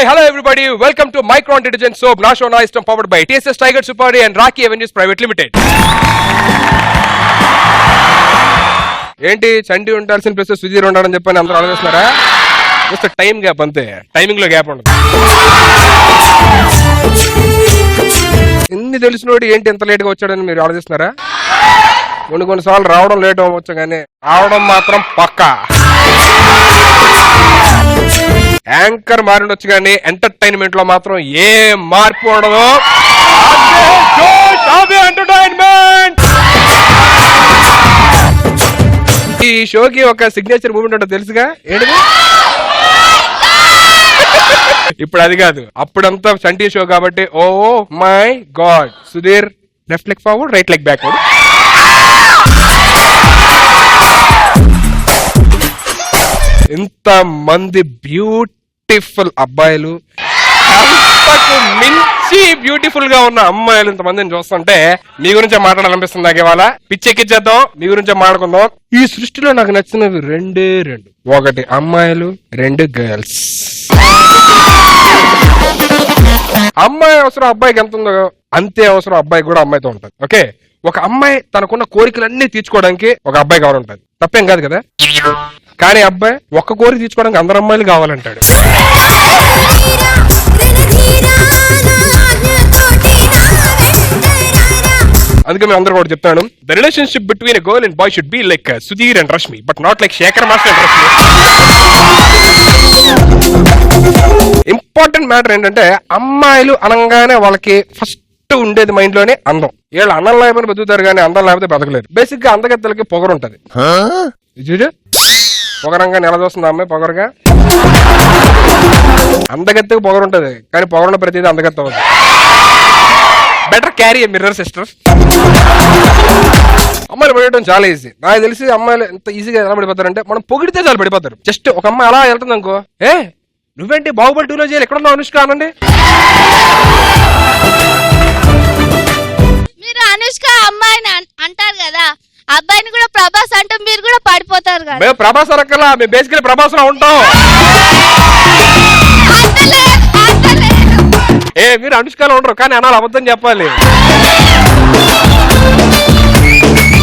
Hi, hello everybody. Welcome to Micron Detergent Soap, Nasho System powered by TSS Tiger Supari and Rocky Avenues Private Limited. ఏంటి చండి ఉండాల్సిన place Sudheer ఉండాలని చెప్పని అందరూ ఆలోచిస్తున్నారా? Just time gap అంతే, timing లో gap ఉండదు. ఎన్ని తెలిసినోడు ఏంటి ఎంత లేట్ గా వచ్చాడని మీరు ఆలోచిస్తున్నారా? కొన్నిసార్లు రావడం లేట్ అవ్వచ్చు కానీ రావడం మాత్రం పక్కా. యాంకర్ మారిండొచ్చు కానీ ఎంటర్టైన్మెంట్ లో మాత్రం ఏ మార్పు ఉండదు. ఎంటర్టైన్మెంట్ ఈ షోకి ఒక సిగ్నేచర్ మూమెంట్ ఉంటుంది తెలుసుగా, ఏంటిది? ఇప్పుడు అది కాదు, అప్పుడంతా చంటి షో కాబట్టి oh my god. Sudheer left leg forward, right leg backward. ఇంత మంది బ్యూటిఫుల్ అబ్బాయిలు, అంతకు మించి బ్యూటిఫుల్ గా ఉన్న అమ్మాయిలు ఇంతమందిని చూస్తుంటే మీ గురించే మాట్లాడాలనిపిస్తుంది. నాకు ఇవాళ పిచ్చెక్కిచ్చేద్దాం, మీ గురించే మాట్లాడుకుందాం. ఈ సృష్టిలో నాకు నచ్చినవి రెండే రెండు, ఒకటి అమ్మాయిలు, రెండు గర్ల్స్. అమ్మాయి అవసరం అబ్బాయికి ఎంత ఉందో అంతే అవసరం అబ్బాయికి కూడా అమ్మాయితో ఉంటుంది. ఓకే, ఒక అమ్మాయి తనకున్న కోరికలన్నీ తీర్చుకోవడానికి ఒక అబ్బాయి కావాలంటది, తప్పేం కాదు కదా. కానీ అబ్బాయి ఒక్క కోరిక తీర్చుకోవడానికి అందరు అమ్మాయిలు కావాలంటాడు. అందుకే మేము అందరూ కూడా చెప్తాను, the relationship between a girl and boy should be like Sudheer and Rashmi, but not like Shekhar master and Rashmi. Important matter ఏంటంటే అమ్మాయిలు అనగానే వాళ్ళకి ఫస్ట్ ఉండేది మైండ్ లోనే అందం. వీళ్ళు అన్నం లేకపోతే బతుకుతారు కానీ అందం లేకపోతే బతకలేరు. బేసిక్ గా అందగత్తెలకి పొగరు ఉంటది. చూడు, పొగరంగా నెల చూస్తుంది అమ్మాయి, పొగరుగా. అందగత్తెకి పొగరు ఉంటది కానీ పొగరున్న ప్రతిదీ అందగత్త అవుతుంది. Better carry a mirror sisters. అమ్మాయిలు పడేయడం చాలా ఈజీ. నాకు తెలిసి అమ్మాయిలు ఎంత ఈజీగా ఎలా పడిపోతారంటే మనం పొగిడితే చాలా పడిపోతారు. జస్ట్ ఒక అమ్మాయి అలా వెళ్తుంది అనుకో, ఏ నువ్వేంటి బాహుబలి 2లో చేయాలి, ఎక్కడున్నావు అనుష్క అనండి. మీరు అనుష్క అమ్మాయిని అంటారు కదా, అబ్బాయిని కూడా ప్రభాస్ అంటే మీరు కూడా పడిపోతారు కదా. మేము ప్రభాస్ అరకలా, మేము బేసికలీ ప్రభాస్ లో ఉంటాం. ఏ మీరు అనుష్కలో ఉండరు కానీ అనాలి, అబద్ధం చెప్పాలి.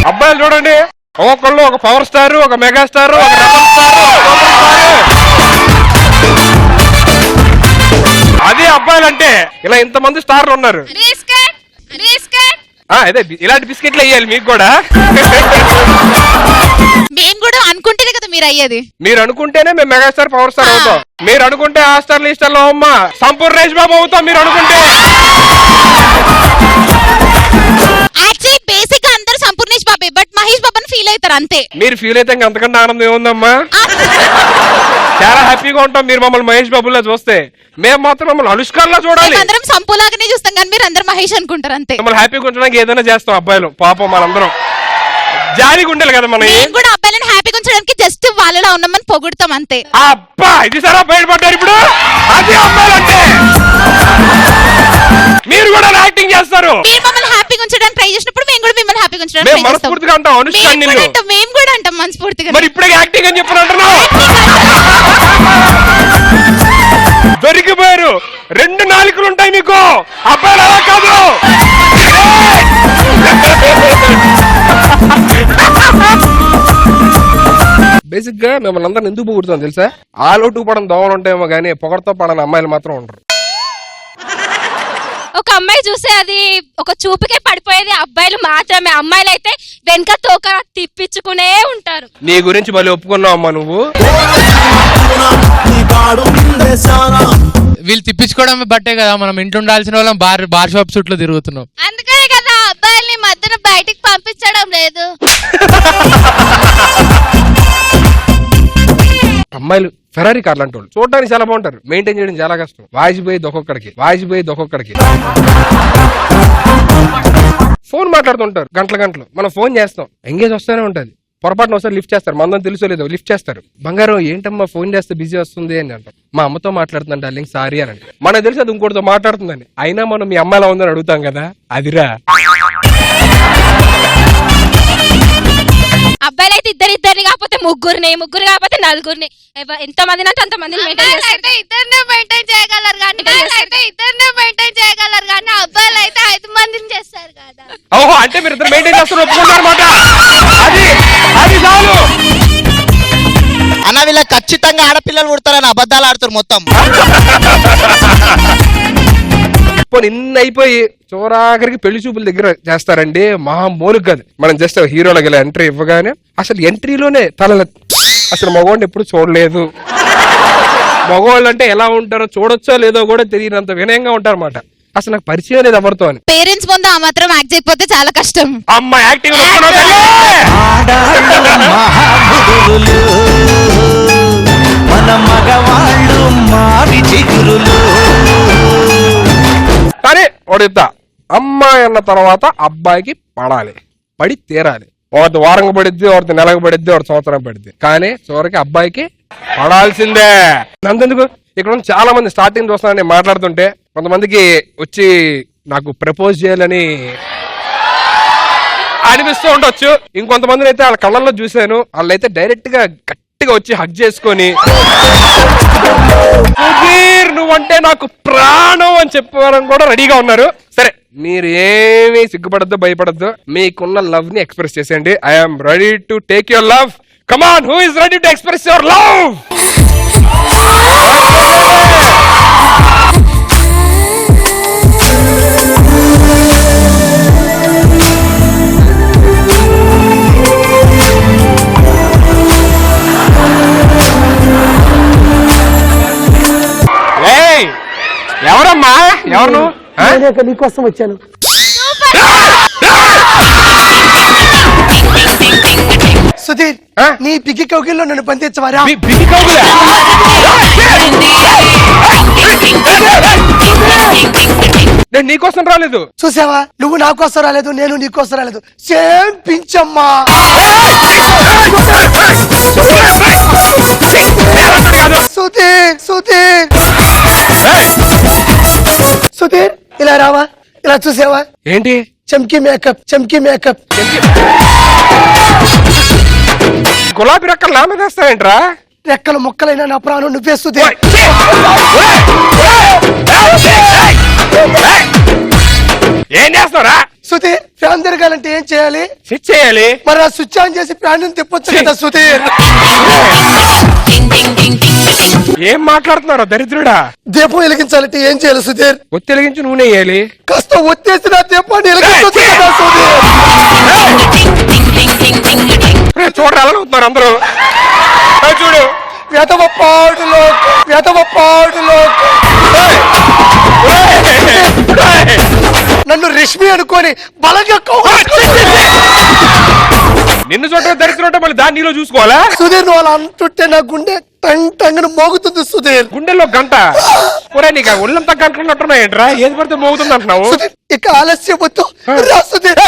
అబ్బాయిలు చూడండి, ఒక్కొక్కళ్ళు ఒక పవర్ స్టార్, ఒక మెగా స్టార్, ఒక రెబల్ స్టార్. అదే అబ్బాయిలు అంటే ఇలా ఇంతమంది స్టార్లు ఉన్నారు. అదే ఇలాంటి బిస్కెట్లు వేయాలి మీకు కూడా. మేము కూడా అనుకుంటేనే కదా మీరు అయ్యేది. మీరు అనుకుంటేనే మేము మెగాస్టార్, పవర్ స్టార్ అవుతాం. మీరు అనుకుంటే ఆ స్టార్లు ఈ స్టార్లు అమ్మా సంపూర్ణేష్ బాబు అవుతాం. మీరు అనుకుంటే యాక్చువల్లీ బేసిక్ గా అందరూ సంపూర్ణేష్ బాబే, బట్ మహేష్ బాబుని ఫీల్ అవుతారు అంతే. మీరు ఫీల్ అయితే అంతకంటే ఆనందం ఏముందమ్మా. చాలా హ్యాపీగా ఉంటాం మీరు మమ్మల్ని మహేష్ బాబులా చూస్తే. మేము మాత్రం మమ్మల్ని అనుష్కర్లా చూడాలి. అందరం సంపూలాగానే చూస్తాం కానీ మీరు అందరూ మహేష్ అనుకుంటారు అంతే. మమ్మల్ని హ్యాపీగా ఉంచడానికి ఏదైనా చేస్తాం. అబ్బాయిలు పాపం మనందరం జాలిగా ఉండాలి కదా. మనం కూడా అబ్బాయిలను హ్యాపీగా ఉంచడానికి జస్ట్ వాళ్ళలో ఉన్నామని పొగుడతాం అంతే. అబ్బా ఇది సరే బయటపడ్డారు ఇప్పుడు. అది అబ్బాయిలు అంటే మీరు కూడా యాక్టింగ్ చేస్తారు. మీరు మమ్మల్ని హ్యాపీగా ఉంచడానికి ట్రై చేసినప్పుడు మేము కూడా మిమ్మల్ని హ్యాపీగా ఉంచడానికి మేము మనస్ఫూర్తిగా అంటాం. అనుష్క మేము కూడా అంటాం మనస్ఫూర్తిగా. మరి ఇప్పుడే యాక్టింగ్ అని చెప్పినట్టున్నావు. దొరికిపోయారు. 2 నాలుకలు ఉంటాయి మీకు. అబ్బాయిలు అలా కాదు. బేసిక్ గా మిమ్మల్ని అందరిని ఎందుకు పొగుడుతాం తెలుసా? ఆలోటు పడడం దోమలు ఉంటాయేమో కానీ పొగడతో పడని అమ్మాయిలు మాత్రం ఉండరు. ఒక అమ్మాయి చూస్తే అది ఒక చూపుకే పడిపోయేది అబ్బాయిలు మాత్రమే. అమ్మాయిలు అయితే వెనక తోక తిప్పించుకునే ఉంటారు. నీ గురించి మళ్ళీ ఒప్పుకున్నావు అమ్మా నువ్వు. వీళ్ళు తిప్పించుకోవడం బట్టే కదా మనం ఇంట్లో ఉండాల్సిన వాళ్ళం బార్ షాప్ చుట్టూ తిరుగుతున్నాం. అందుకనే కదా అబ్బాయిల్ని మధ్యన బయటికి పంపించడం లేదు. అమ్మాయిలు ఫెరారీ కార్లు అంటే చూడడానికి చాలా బాగుంటారు, మెయింటైన్ చేయడం చాలా కష్టం. వాయిసిపోయి దొక్కొక్కడికి ఫోన్ మాట్లాడుతుంటారు గంటలు. మనం ఫోన్ చేస్తాం, ఎంగేజ్ వస్తూనే ఉంటది. పొరపాటున ఒకసారి లిఫ్ట్ చేస్తారు, మందని తెలుసో లేదో లిఫ్ట్ చేస్తారు. బంగారం ఏంటమ్మా ఫోన్ చేస్తే బిజీ వస్తుంది అని అంటాం. మా అమ్మతో మాట్లాడుతుందంట, డార్లింగ్ సారీ అని అంటే. మనకు తెలిసి అది ఇంకోటితో మాట్లాడుతుందని. అయినా మనం మీ అమ్మాయిలా ఉందని అడుగుతాం కదా, అదిరా. అబ్బాయిలు అయితే ఇద్దరిని కాకపోతే ముగ్గురు కాకపోతే నలుగురిని ఎంత మందిని అంటే అంత మందిని మెయింటైన్ చేస్తారు. అయితే ఇద్దరినే మెయింటైన్ చేయగలరు కానీ అబ్బాయిలు అయితే 5 మందిని చేస్తారు కదా. ఓహో, అంటే మీరు ఇద్దరు మెయింటైన్ చేస్తారు, ఒప్పుకుంటారన్నమాట. అది చాలు. అన్న వీళ్ళ ఖచ్చితంగా ఆడపిల్లలు పుడతారని అబద్ధాలు ఆడుతారు మొత్తం. ఇన్ని అయిపోయి చివరాఖరికి పెళ్లి చూపుల దగ్గర చేస్తారండి. మామూలు కాదు. మనం జస్ట్ హీరోలకి ఇలా ఎంట్రీ ఇవ్వగానే అసలు ఎంట్రీలోనే అసలు మగవాడిని ఎప్పుడు చూడలేదు. మగవాళ్ళు అంటే ఎలా ఉంటారో చూడొచ్చో లేదో కూడా తెలియనంత వినయంగా ఉంటారు అన్నమాట. అసలు నాకు పరిచయం లేదు ఎవరితో అని. పేరెంట్స్ ముందు ఆ మాత్రం యాక్ట్ చేయకపోతే చాలా కష్టం. అమ్మ యాక్టింగ్ కానీ ఒడిద్దా అమ్మాయి అన్న తర్వాత అబ్బాయికి పడాలి, పడి తీరాలి. ఒకటి వారంగా పడిద్ది, ఒకటి నెలకు పడిద్ది, ఒకటి సంవత్సరం పడిద్ది, కానీ చివరికి అబ్బాయికి పడాల్సిందే. అంతెందుకు ఇక్కడ చాలా మంది స్టార్టింగ్ చూస్తానని మాట్లాడుతుంటే కొంతమందికి వచ్చి నాకు ప్రపోజ్ చేయాలని అనిపిస్తూ ఉండొచ్చు. ఇంకొంతమందిని అయితే వాళ్ళ కళ్ళల్లో చూశాను, వాళ్ళైతే డైరెక్ట్ గా గట్టిగా వచ్చి హగ్ చేసుకొని సుధీర్ నువ్వంటే నాకు ప్రాణం అని చెప్పాలని కూడా రెడీగా ఉన్నారు. సరే, మీరు ఏమీ సిగ్గుపడద్దు, భయపడద్దు, మీకున్న లవ్ ని ఎక్స్ప్రెస్ చేసేయండి. I'm ready to take your love. Come on, who is ready to express your love? ఎవరమ్మా? ఎవరు? నీకోసం వచ్చాను. సుధీర్, నీ పిగి కౌగిల్లో నన్ను బంధించవారా? నేను నీకోసం రాలేదు. చూసావా, నువ్వు నా కోసం రాలేదు, నేను నీకోసం రాలేదు. సేమ్ పించమ్మా. సుధీర్ సుధీర్ సుధీర్, ఇలా రావా, ఇలా చూసావా? ఏంటి? చమ్కీ మేకప్, చమ్కీ మేకప్. గులాబీ రెక్కలు నా మీద వేస్తావేంట్రా? రెక్కలు మొక్కలైనా నా ప్రాణం నువ్వే సుధీర్. ఏం చేస్తావురా? సుధీర్, ఫ్యాన్ తిరగాలంటే ఏం చేయాలి? స్విచ్ చేయాలి. మరి ఆ స్విచ్ ఆన్ చేసి ఫ్యాన్ తిప్పొచ్చు కదా సుధీర్. ఏం మాట్లాడుతున్నారో దరిద్రుడా? దీపం వెలిగించాలంటే ఏం చేయాలి సుధీర్? ఒత్తి వెలిగించి నూనె వేయాలి. కాస్త ఒత్తేసిన దీపాన్ని వెలిగించొచ్చు కదా సుధీర్. చూడరా ఎలా అవుతున్నారు అందరూ? చూడు, వెదవ పాడులో నన్ను రష్మి అనుకొని బలంగా నిన్ను చోట దరిద్రుంటే మళ్ళీ దాన్ని నీలో చూసుకోవాలా? సుధీర్, నువ్వు అలా అంటుంటే నా గుండె టంగను మోగుతుంది సుధీర్. గుండెల్లో గంట ఒరే, నీకు ఒళ్ళంతా గంటలున్నట్టున్నాయంట్రా? ఏది పడితే మోగుతుంది అంటున్నావు. ఇక ఆలస్యం వద్దు, రా సుధీర్.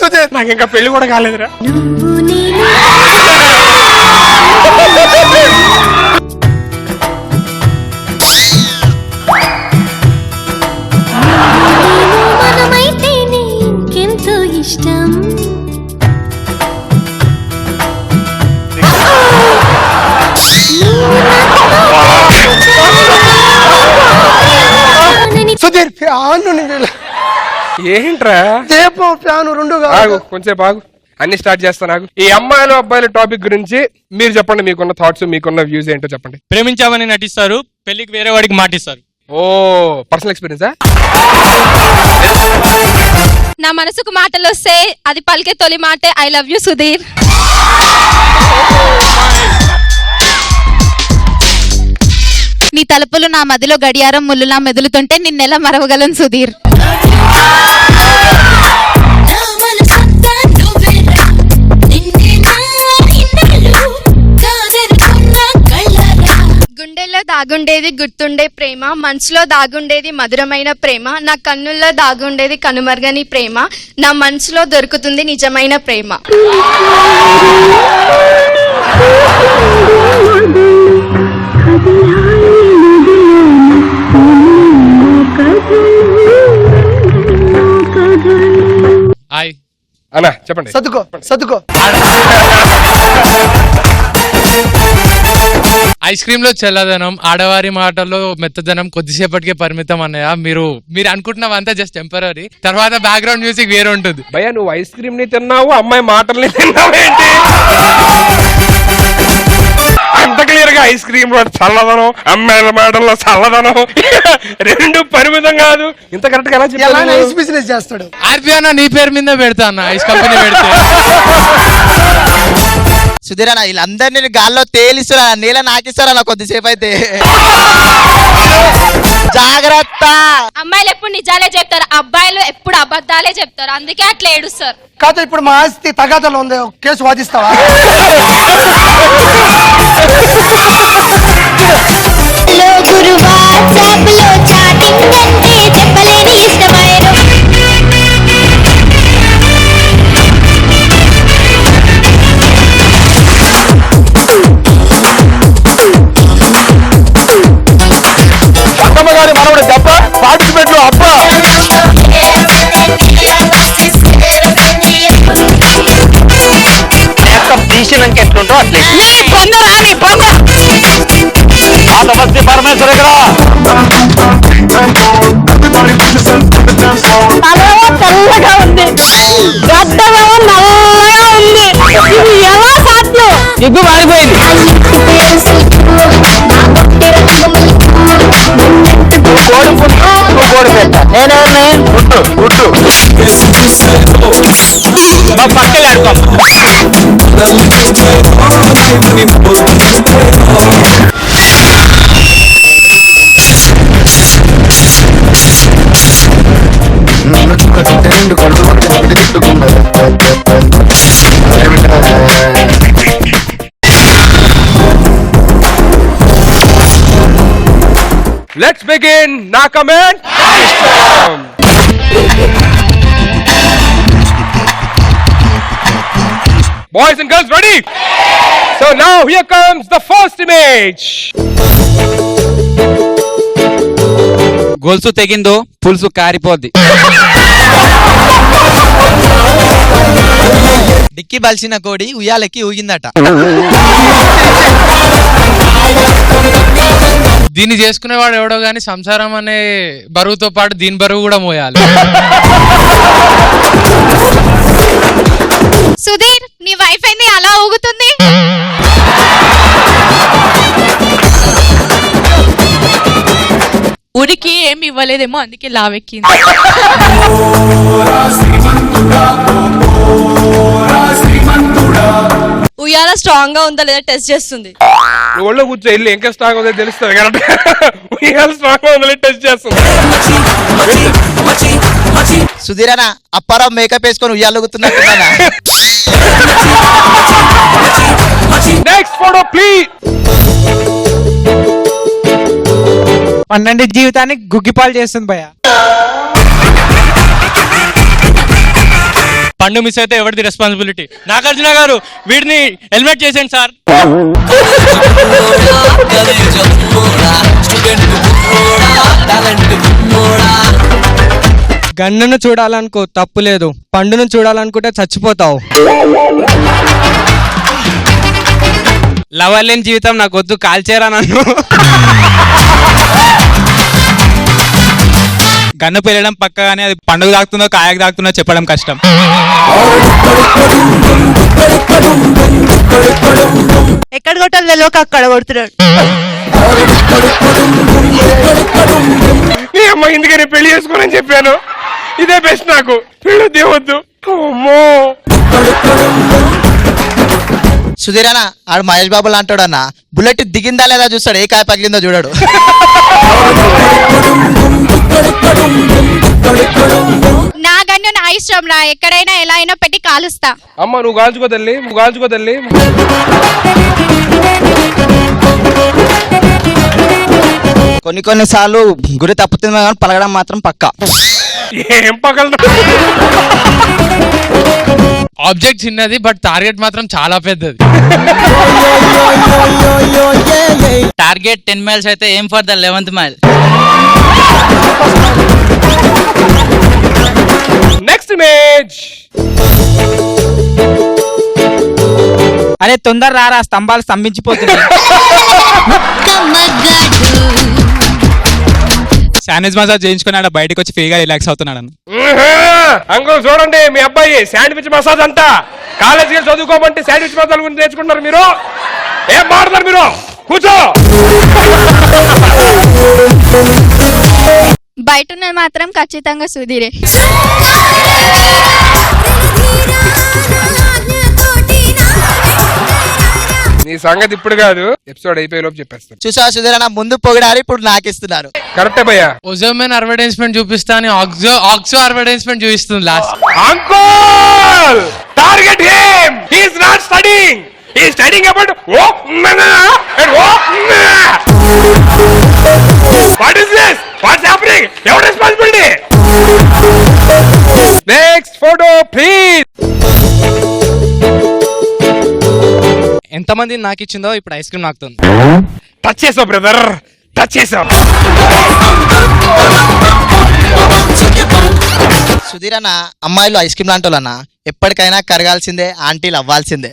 సుధీర్, నాకు ఇంకా పెళ్లి కూడా కాలేదురా. ఇష్టం సుధీర్, ఫ్యాన్ ఏంట్రా? దీపం ఫ్యాన్ రెండు ఆగు, కొంచెం ఆగు, అన్ని స్టార్ట్ చేస్తాను. ఆగు. ఈ అమ్మాయిలు అబ్బాయిల టాపిక్ గురించి మీరు చెప్పండి. మీకున్న థాట్స్, మీకున్న వ్యూస్ ఏంటో చెప్పండి. ప్రేమించామని నటిస్తారు, పెళ్లికి వేరే వాడికి మాటిస్తారు. ఓ, పర్సనల్ ఎక్స్పీరియన్సా? నా మనసుకు మాటలు వస్తే అది పలికే తొలి మాటే ఐ లవ్ యూ సుధీర్. నీ తలుపులు నా మదిలో గడియారం ముళ్ళులా మెదులుతుంటే నిన్నెలా మరవగలను సుధీర్. గుండెల్లో దాగుండేది గుర్తుండే ప్రేమ, మనసులో దాగుండేది మధురమైన ప్రేమ, నా కన్నుల్లో దాగుండేది కనుమరుగని ప్రేమ, నా మనసులో దొరుకుతుంది నిజమైన ప్రేమ. హాయ్, అన్నా చెప్పండి. సర్దుకో ఐస్ క్రీమ్ లో చల్లదనం, ఆడవారి మాటల్లో మెత్తదనం కొద్దిసేపటికే పరిమితం అన్నయ్య. మీరు అనుకుంటున్నవంతా జస్ట్ టెంపరీ, తర్వాత బ్యాక్గ్రౌండ్ మ్యూజిక్ వేరే ఉంటుంది. భయ్యా నువ్వు ఐస్ క్రీమ్ ని తిన్నావు, అమ్మాయి మాటల్ని తిన్నావేంటి? అంత క్లియర్ గా ఐస్ క్రీమ్ లో చల్లదనం, అమ్మాయిల మాటల్లో చల్లదనం రెండు పరిమితం కాదు. ఇంత కరెక్ట్ గా ఎలా చెప్పాలి? ఐస్ బిజినెస్ చేస్తాడు. ఆర్పి అన్న నీ పేరు మీద పెడతా అన్న, ఐస్ కంపెనీ పెడితే. సుధీర్ అన్న వీళ్ళందరినీ గాల్లో తేలిస్తున్నా, నీళ్ళ నాకిస్తారా కొద్దిసేపు అయితే. జాగ్రత్త. అమ్మాయిలు ఎప్పుడు నిజాలే చెప్తారు, అబ్బాయిలు ఎప్పుడు అబద్ధాలే చెప్తారు, అందుకే అట్లా ఏడుస్తారు. కాదు ఇప్పుడు మా ఆస్తి తగాదాలో ఉంది, కేసు వాదిస్తావా? అమ్మగారి మనవడు దెబ్బ పార్టిసిపేట్ లో అబ్బా. తీసినాక ఎట్లుంటో అట్లే పరమేశ్వర తెల్లగా ఉంది, గడ్డమేమో నల్లగా ఉంది. ఇది ఎలా సాధ్యం? ఎగ్గు మారిపోయింది. పక్కలే Let's begin. Na comment. Boys and girls, ready? So now here comes the first image. గొలుసు తెగిందో పులుసు కారిపోద్ది. డిక్కి బలిసిన కోడి ఉయ్యాలెక్కి ఊగిందట. దీన్ని చేసుకునేవాడు ఎవడో గానీ సంసారం అనే బరువుతో పాటు దీని బరువు కూడా మోయాలి. సుధీర్ నీ వైఫ్ ఏంది అలా ఊగుతుంది? ఉరికి ఏమి ఇవ్వలేదేమో అందుకే లావెక్కింది. ఉయ్యాల స్ట్రాంగ్ గా ఉందా లేదా టెస్ట్ చేస్తుంది. నువ్వు ఒళ్ళో కూర్చో, వెళ్ళి ఇంకా స్ట్రాంగ్ ఉందో తెలుస్తుంది కరెక్ట్. స్ట్రాంగ్ ఉందో టెస్ట్ చేస్తుంది. సుధీర్ అన్న అప్పారావు మేకప్ వేసుకొని ఉయ్యాలుగుతున్నా. Next photo please. 12 జీవితాన్ని గుగ్గిపాలు చేస్తుంది భయ్య. పండు మిస్ అయితే ఎవరిది రెస్పాన్సిబిలిటీ? నాగార్జున గారు వీడిని హెల్మెట్ చేసేయండి సార్. గన్నును చూడాలనుకో తప్పు లేదు, పండును చూడాలనుకుంటే చచ్చిపోతావు. లవర్ లేని జీవితం నాకు వద్దు, కాల్చేరా నన్ను. గన్ను పెళ్ళడం పక్కగానే అది పండుగ దాకుతుందో కాయకు దాకుతుందో చెప్పడం కష్టం. ఎక్కడ కొట్టాలి తెలియక అక్కడ కొడుతున్నాడు. నీ అమ్మ ఇందుకని పెళ్లి చేసుకోనని చెప్పాను. ఇదే బెస్ట్ నాకు, పెళ్ళి దేవద్దు. అమ్మో సుధీర్ అన్న ఆడు మహేష్ బాబు లాంటాడు అన్న. బుల్లెట్ దిగిందా లేదా చూస్తాడు, ఏ కాయ పగిలిందో చూడాడు. నా గన్ను నా ఇష్టం రా, ఎక్కడైనా ఎలా అయినా పెట్టి కాలుస్తా. అమ్మ నువ్వు కాల్చుకో తల్లి, నువ్వు కాల్చుకో తల్లి. కొన్నిసార్లు గురి తప్పుతుంది కానీ పలగడం మాత్రం పక్కా. ఏం పగలదు. ఆబ్జెక్ట్ చిన్నది బట్ టార్గెట్ మాత్రం చాలా పెద్దది. టార్గెట్ 10 మైల్స్ అయితే ఏం for the 11th mile. Next image. అరే తొందర రారా, స్తంభాలు స్తంభించిపోతుంది. శాండ్విచ్ మసాజ్ చేయించుకుని ఆడ బయటకు వచ్చి ఫ్రీగా రిలాక్స్ అవుతున్నాడు. అంకుల్ చూడండి, మీ అబ్బాయి శాండ్విచ్ మసాజ్ అంట. కాలేజీకి చదువుకోమంటే శాండ్విచ్ మసాజ్ గురించి నేర్చుకుంటున్నారు మీరు. ఏం మాట్లాడతారు మీరు? కూర్చో. బయట ఉన్నది మాత్రం ఖచ్చితంగా సుధీరే. నీ సంగతి ఇప్పుడు కాదు, ఎపిసోడ్ అయిపోయే లోపు చెప్పేస్తాను. చూసా సుధీరన్న, ముందు పొగిడారు, ఇప్పుడు నాకు ఇస్తున్నారు. కరెక్టే భయ్యా. ఒజోమెన్ అడ్వర్టైజ్మెంట్ చూపిస్తా అని ఆక్సో అడ్వర్టైజ్మెంట్ చూపిస్తుంది last. Uncle target him. He is not studying. He is studying about what is this? What's happening? Ever responsibility? Next photo please. ఎంతమంది నాకు ఇచ్చిందో ఇప్పుడు ఐస్ క్రీమ్ నాకుతుంది. టచ్ చేసావు బ్రదర్, టచ్ చేసావు. సుధీరన్న, అమ్మాయిలు ఐస్ క్రీమ్ లాంటి వాళ్ళన్న ఎప్పటికైనా కరగాల్సిందే, ఆంటీలు అవ్వాల్సిందే.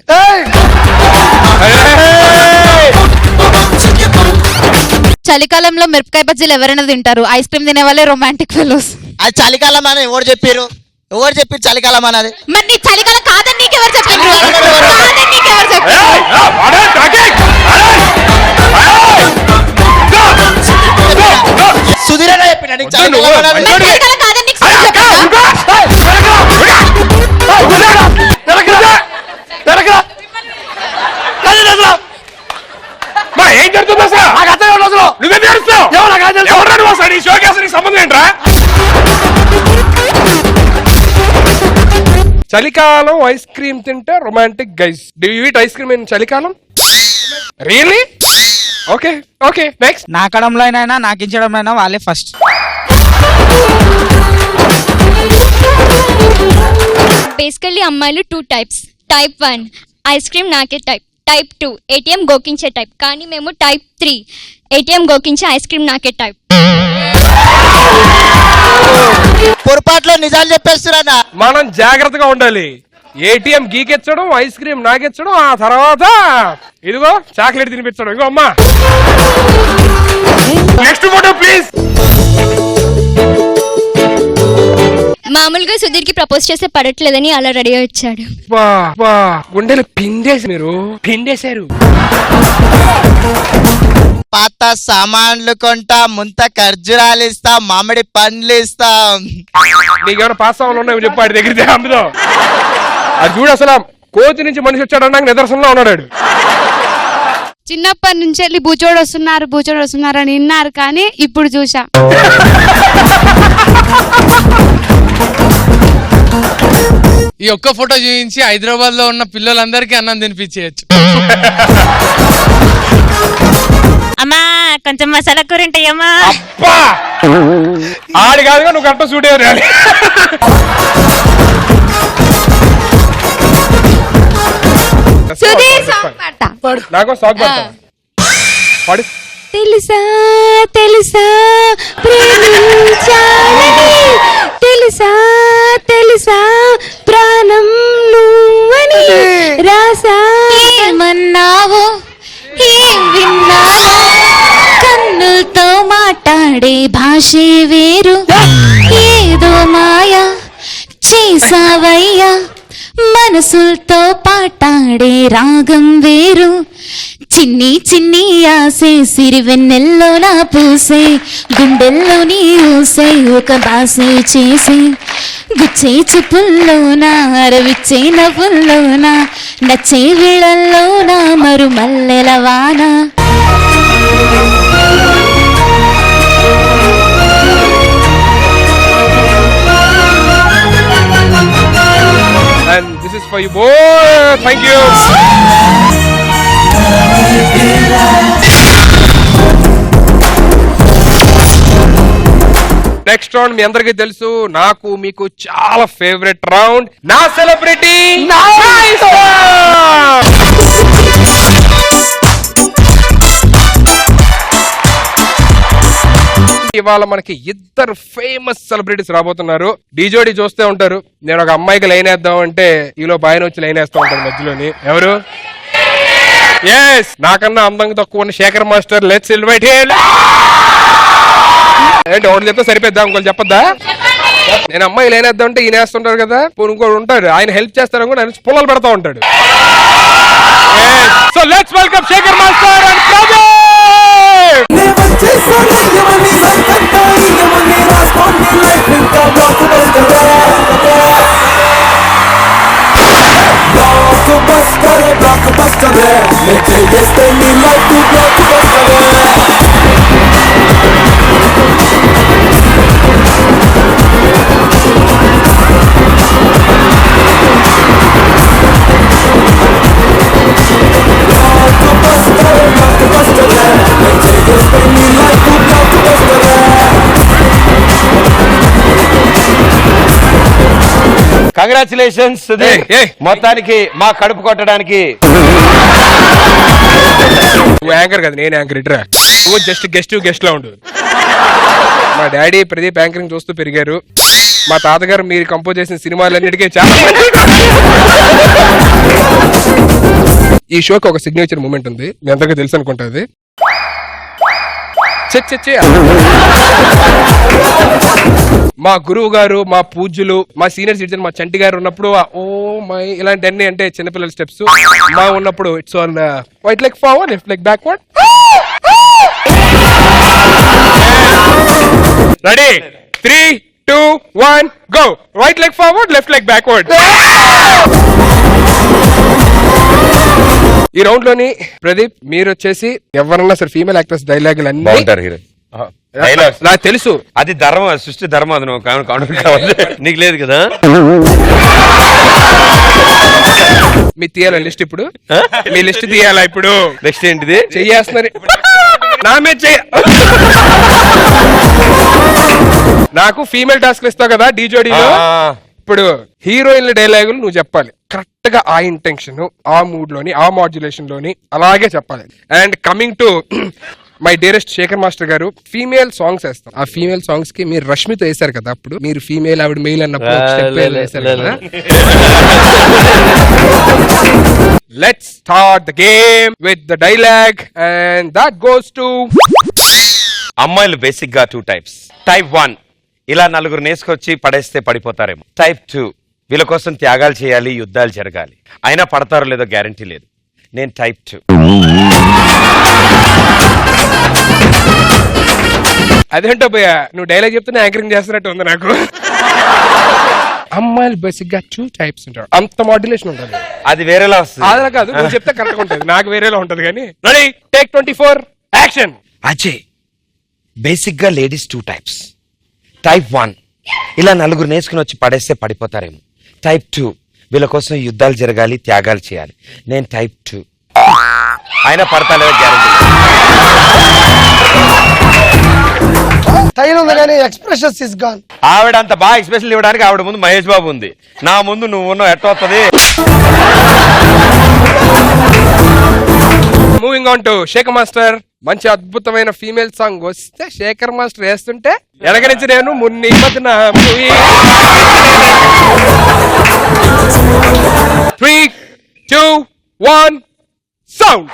చలికాలంలో మిరపకాయ బజ్జీలు ఎవరైనా తింటారు, ఐస్ క్రీమ్ తినే వాళ్ళే రొమాంటిక్ ఫెలోస్. అది చలికాలం అని ఎవరు చెప్పారు? ఎవరు చెప్పి చలికాలం అన్నది? మరి నీ చలికాలం కాదని నీకెవరు చెప్పారు? కాదని నీకెవరు చెప్పారు? సుధీరన్న చెప్పిన నీకు చలికాలం అన్నది. మరి చలికాలం కాదని నీకు సుధీర్ చెప్పాడా? ఏం జరుగుతుంది అసలు? నువ్వే తెలుస్తావు. ఎవరు వస్తాడు ఈ షోకి? అసలు సంబంధం ఏంట్రా? చలికాలం ఐస్ క్రీమ్ తింటే romantic guys. Do you eat ice cream in చలికాలం? రియల్లీ? Okay okay next. నాకడంలో అయినా నాకించడం అయినా వాళ్ళే ఫస్ట్. బేసికల్లీ అమ్మాయిలు 2 types. టైప్ 1 ఐస్ క్రీమ్ నాకే టైప్. టైప్ 2 ఏటీఎం గోకించే టైప్. కానీ మేము టైప్ 3 ఏటీఎం గోకించే ఐస్ క్రీమ్ నాకే టైప్. పొరపాట్లో నిజాలు చెప్పేస్తున్నా. మనం జాగ్రత్తగా ఉండాలి. ఏటీఎం గీకెచ్చడం, ఐస్ క్రీమ్ నాకెచ్చడం, ఆ తర్వాత ఇదిగో చాక్లెట్ తినిపించడం. ఇదిగో అమ్మా. Next photo please. మామూలుగా సుధీర్ కి ప్రపోజ్ చేస్తే పడట్లేదని అలా రెడీ వచ్చాడు. గుండెలు పిండేసి మీరు పిండేశారు. పాత సామాన్లు కొంటా, ముంత ఖర్జూరాలు ఇస్తా, మామిడి పండ్లు ఇస్తా. నీకేమైనా పాస్ సామాన్లు ఉన్నాయో చెప్పు, వాడి దగ్గర అమ్ముదాం. అది చూడు, అసలు కోతి నుంచి మనిషి వచ్చాడు అన్నాక నిదర్శనంలో ఉన్నాడు. చిన్నప్పటి నుంచి వెళ్ళి బూచోడు వస్తున్నారు అని విన్నారు, కానీ ఇప్పుడు చూసా. ఈ ఒక్క ఫోటో చూపించి హైదరాబాద్ లో ఉన్న పిల్లలందరికీ అన్నం తినిపించేయచ్చు. అమ్మా కొంచెం మసాలా కూర ఉంటాయమ్మా. అబ్బా ఆడి కాదుగా, నువ్వు కరెక్ట్ సూట్ అయ్యారు. సుధీర్ సాంగ్ పాడతా. నాకు సాగు పాడు. తెలుసా తెలుసా ప్రేమించాలని, తెలుసా తెలుసా ప్రాణం నువ్వని, రాసా ఏమన్నావో ఏం విన్నావో, కన్నులతో మాట్లాడే భాషే వేరు, ఏదో మాయా చేసావయ్యా, మనసులతో పాటాడే రాగం వేరు, చిన్ని చిన్ని ఆసే సిరివెన్నెల్లో నా పూసే, గుండెల్లో నీ ఊసే ఒక బాసే చేసే, గుచ్చే చూపుల్లోనా అరవిచ్చే నవ్వుల్లోనా, నచ్చే వేళల్లోనా మరు మల్లెల వాన. And this is for you both. Thank you. Next round మీ అందరికీ తెలుసు, నాకు మీకు చాలా ఫేవరెట్ రౌండ్, నా సెలబ్రిటీ ఇవాళ మనకి ఇద్దరు ఫేమస్ సెలబ్రిటీస్ రాబోతున్నారు. డీజోడి చూస్తే ఉంటారు. నేను ఒక అమ్మాయికి లైన్ వేద్దాం అంటే ఈలో బాయన వచ్చి లైన్ వేస్తూ ఉంటాను మధ్యలోని. ఎవరు? ఎస్, నాకన్నా అందంగా తక్కువ ఉన్న Shekhar master. Let's invite him. ఏంటి ఒకటి చెప్తే సరిపోద్దా, ఇంకోటి చెప్పొద్దా? నేను అమ్మాయి లైన్ వేద్దాం అంటే ఈయన వేస్తుంటారు కదా, ఇంకోటి ఉంటాడు ఆయన హెల్ప్ చేస్తారని కూడా ఆయన పొలాలు పెడతా ఉంటాడు. So let's welcome Shekhar master and Pradeep. Congratulations మొత్తానికి మా కడుపు కొట్టడానికి. నువ్వు యాంకర్ కదా, నేను యాంకర్. ఇట్రా, నువ్వు జస్ట్ గెస్ట్ లా ఉండు. మా డాడీ ప్రదీప్ యాంకరింగ్ చూస్తూ పెరిగారు. మా తాతగారు మీరు కంపోజ్ చేసిన సినిమాలన్నిటికీ చాలా ఈ షోకి ఒక సిగ్నేచర్ మూమెంట్ ఉంది, మీ అందరికీ తెలుసు అనుకుంటుంది. మా గురువు గారు, మా పూజ్యులు, మా సీనియర్ సిటిజన్ మా చంటి గారు ఉన్నప్పుడు ఓ మై ఇలాంటివన్నీ అంటే చిన్నపిల్లల స్టెప్స్. మా ఉన్నప్పుడు it's on right leg forward, left leg backward. Ready, 3, 2, 1 go. Right leg forward, left leg backward. ఈ రౌండ్ లోని ప్రదీప్ మీరు వచ్చేసి ఎవరన్నా సరే ఫీమేల్ యాక్టర్స్ డైలాగులు అన్ని నాకు తెలుసు. అది ధర్మం, సృష్టి ధర్మం. అది నీకు లేదు కదా. మీ తీయాలా లిస్ట్? ఇప్పుడు మీ లిస్ట్ తీయాలా? ఇప్పుడు నెక్స్ట్ ఏంటిది చెయ్యేస్తున్నారు నా మీద చెయ్య. నాకు ఫీమేల్ టాస్క్ ఇస్తావు కదా డీజోడీలో. ఇప్పుడు హీరోయిన్ల డైలాగులు నువ్వు చెప్పాలి కరెక్ట్ గా, ఆ ఇంటెన్షన్, ఆ మూడ్ లోని, ఆ మాడ్యులేషన్ లోని అలాగే చెప్పాలి. And coming to my dearest Shekhar master garu, female songs వేస్తాం. ఆ ఫీమేల్ సాంగ్స్ కి మీరు రష్మితో వేశారు కదా, అప్పుడు మీరు ఫీమేల్ ఆవిడ మెయిల్ అన్నప్పుడు వేశారు కదా. Let's start the game with the dialogue and that goes to. అమ్మాయిలు బేసిక్ గా 2 టైప్స్. టైప్ 1 ఇలా నలుగురు నేసుకొచ్చి పడేస్తే పడిపోతారేమో. టైప్ 2 వీళ్ళ కోసం త్యాగాలు చేయాలి, యుద్ధాలు జరగాలి, అయినా పడతారో లేదో గ్యారంటీ లేదు. నేను టైప్ 2. అదేంటో భయ్యా, నువ్వు డైలాగ్ చెప్తున్నా యాంకరింగ్ చేస్తున్నట్టు ఉంది నాకు. అమ్మాయిలు బేసిక్ గా 2 టైప్స్ ఉంటారు, అంత మాడ్యులేషన్ ఉంటుంది. అది వేరేలా వస్తుంది. అలా కాదు, నువ్వు చెప్తే కరెక్ట్ ఉంటుంది, నాకు వేరేలా ఉంటది. కానీ ready, take 24 action. Ajay, basic గా లేడీస్ 2 టైప్స్. టైప్ 1 ఇలా నలుగురు నేసుకుని వచ్చి పడేస్తే పడిపోతారేమో. టైప్ 2 వీళ్ళ కోసం యుద్ధాలు జరగాలి, త్యాగాలు చేయాలి. నేను టైప్ 2, అయినా పడతా లేదా గ్యారంటీ. Expressions is gone. ఆవిడ అంత బాగా ఎక్స్ప్రెషన్ ఇవ్వడానికి ఆవిడ ముందు మహేష్ బాబు ఉంది, నా ముందు నువ్వు ఉన్నావు, ఎట్ట వస్తుంది? Moving on to Shekhar master. మంచి అద్భుతమైన ఫీమేల్ సాంగ్ వస్తే శేఖర్ మాస్టర్ వేస్తుంటే ఎడగరించి నేను మున్ని 3, 2, 1 సౌండ్.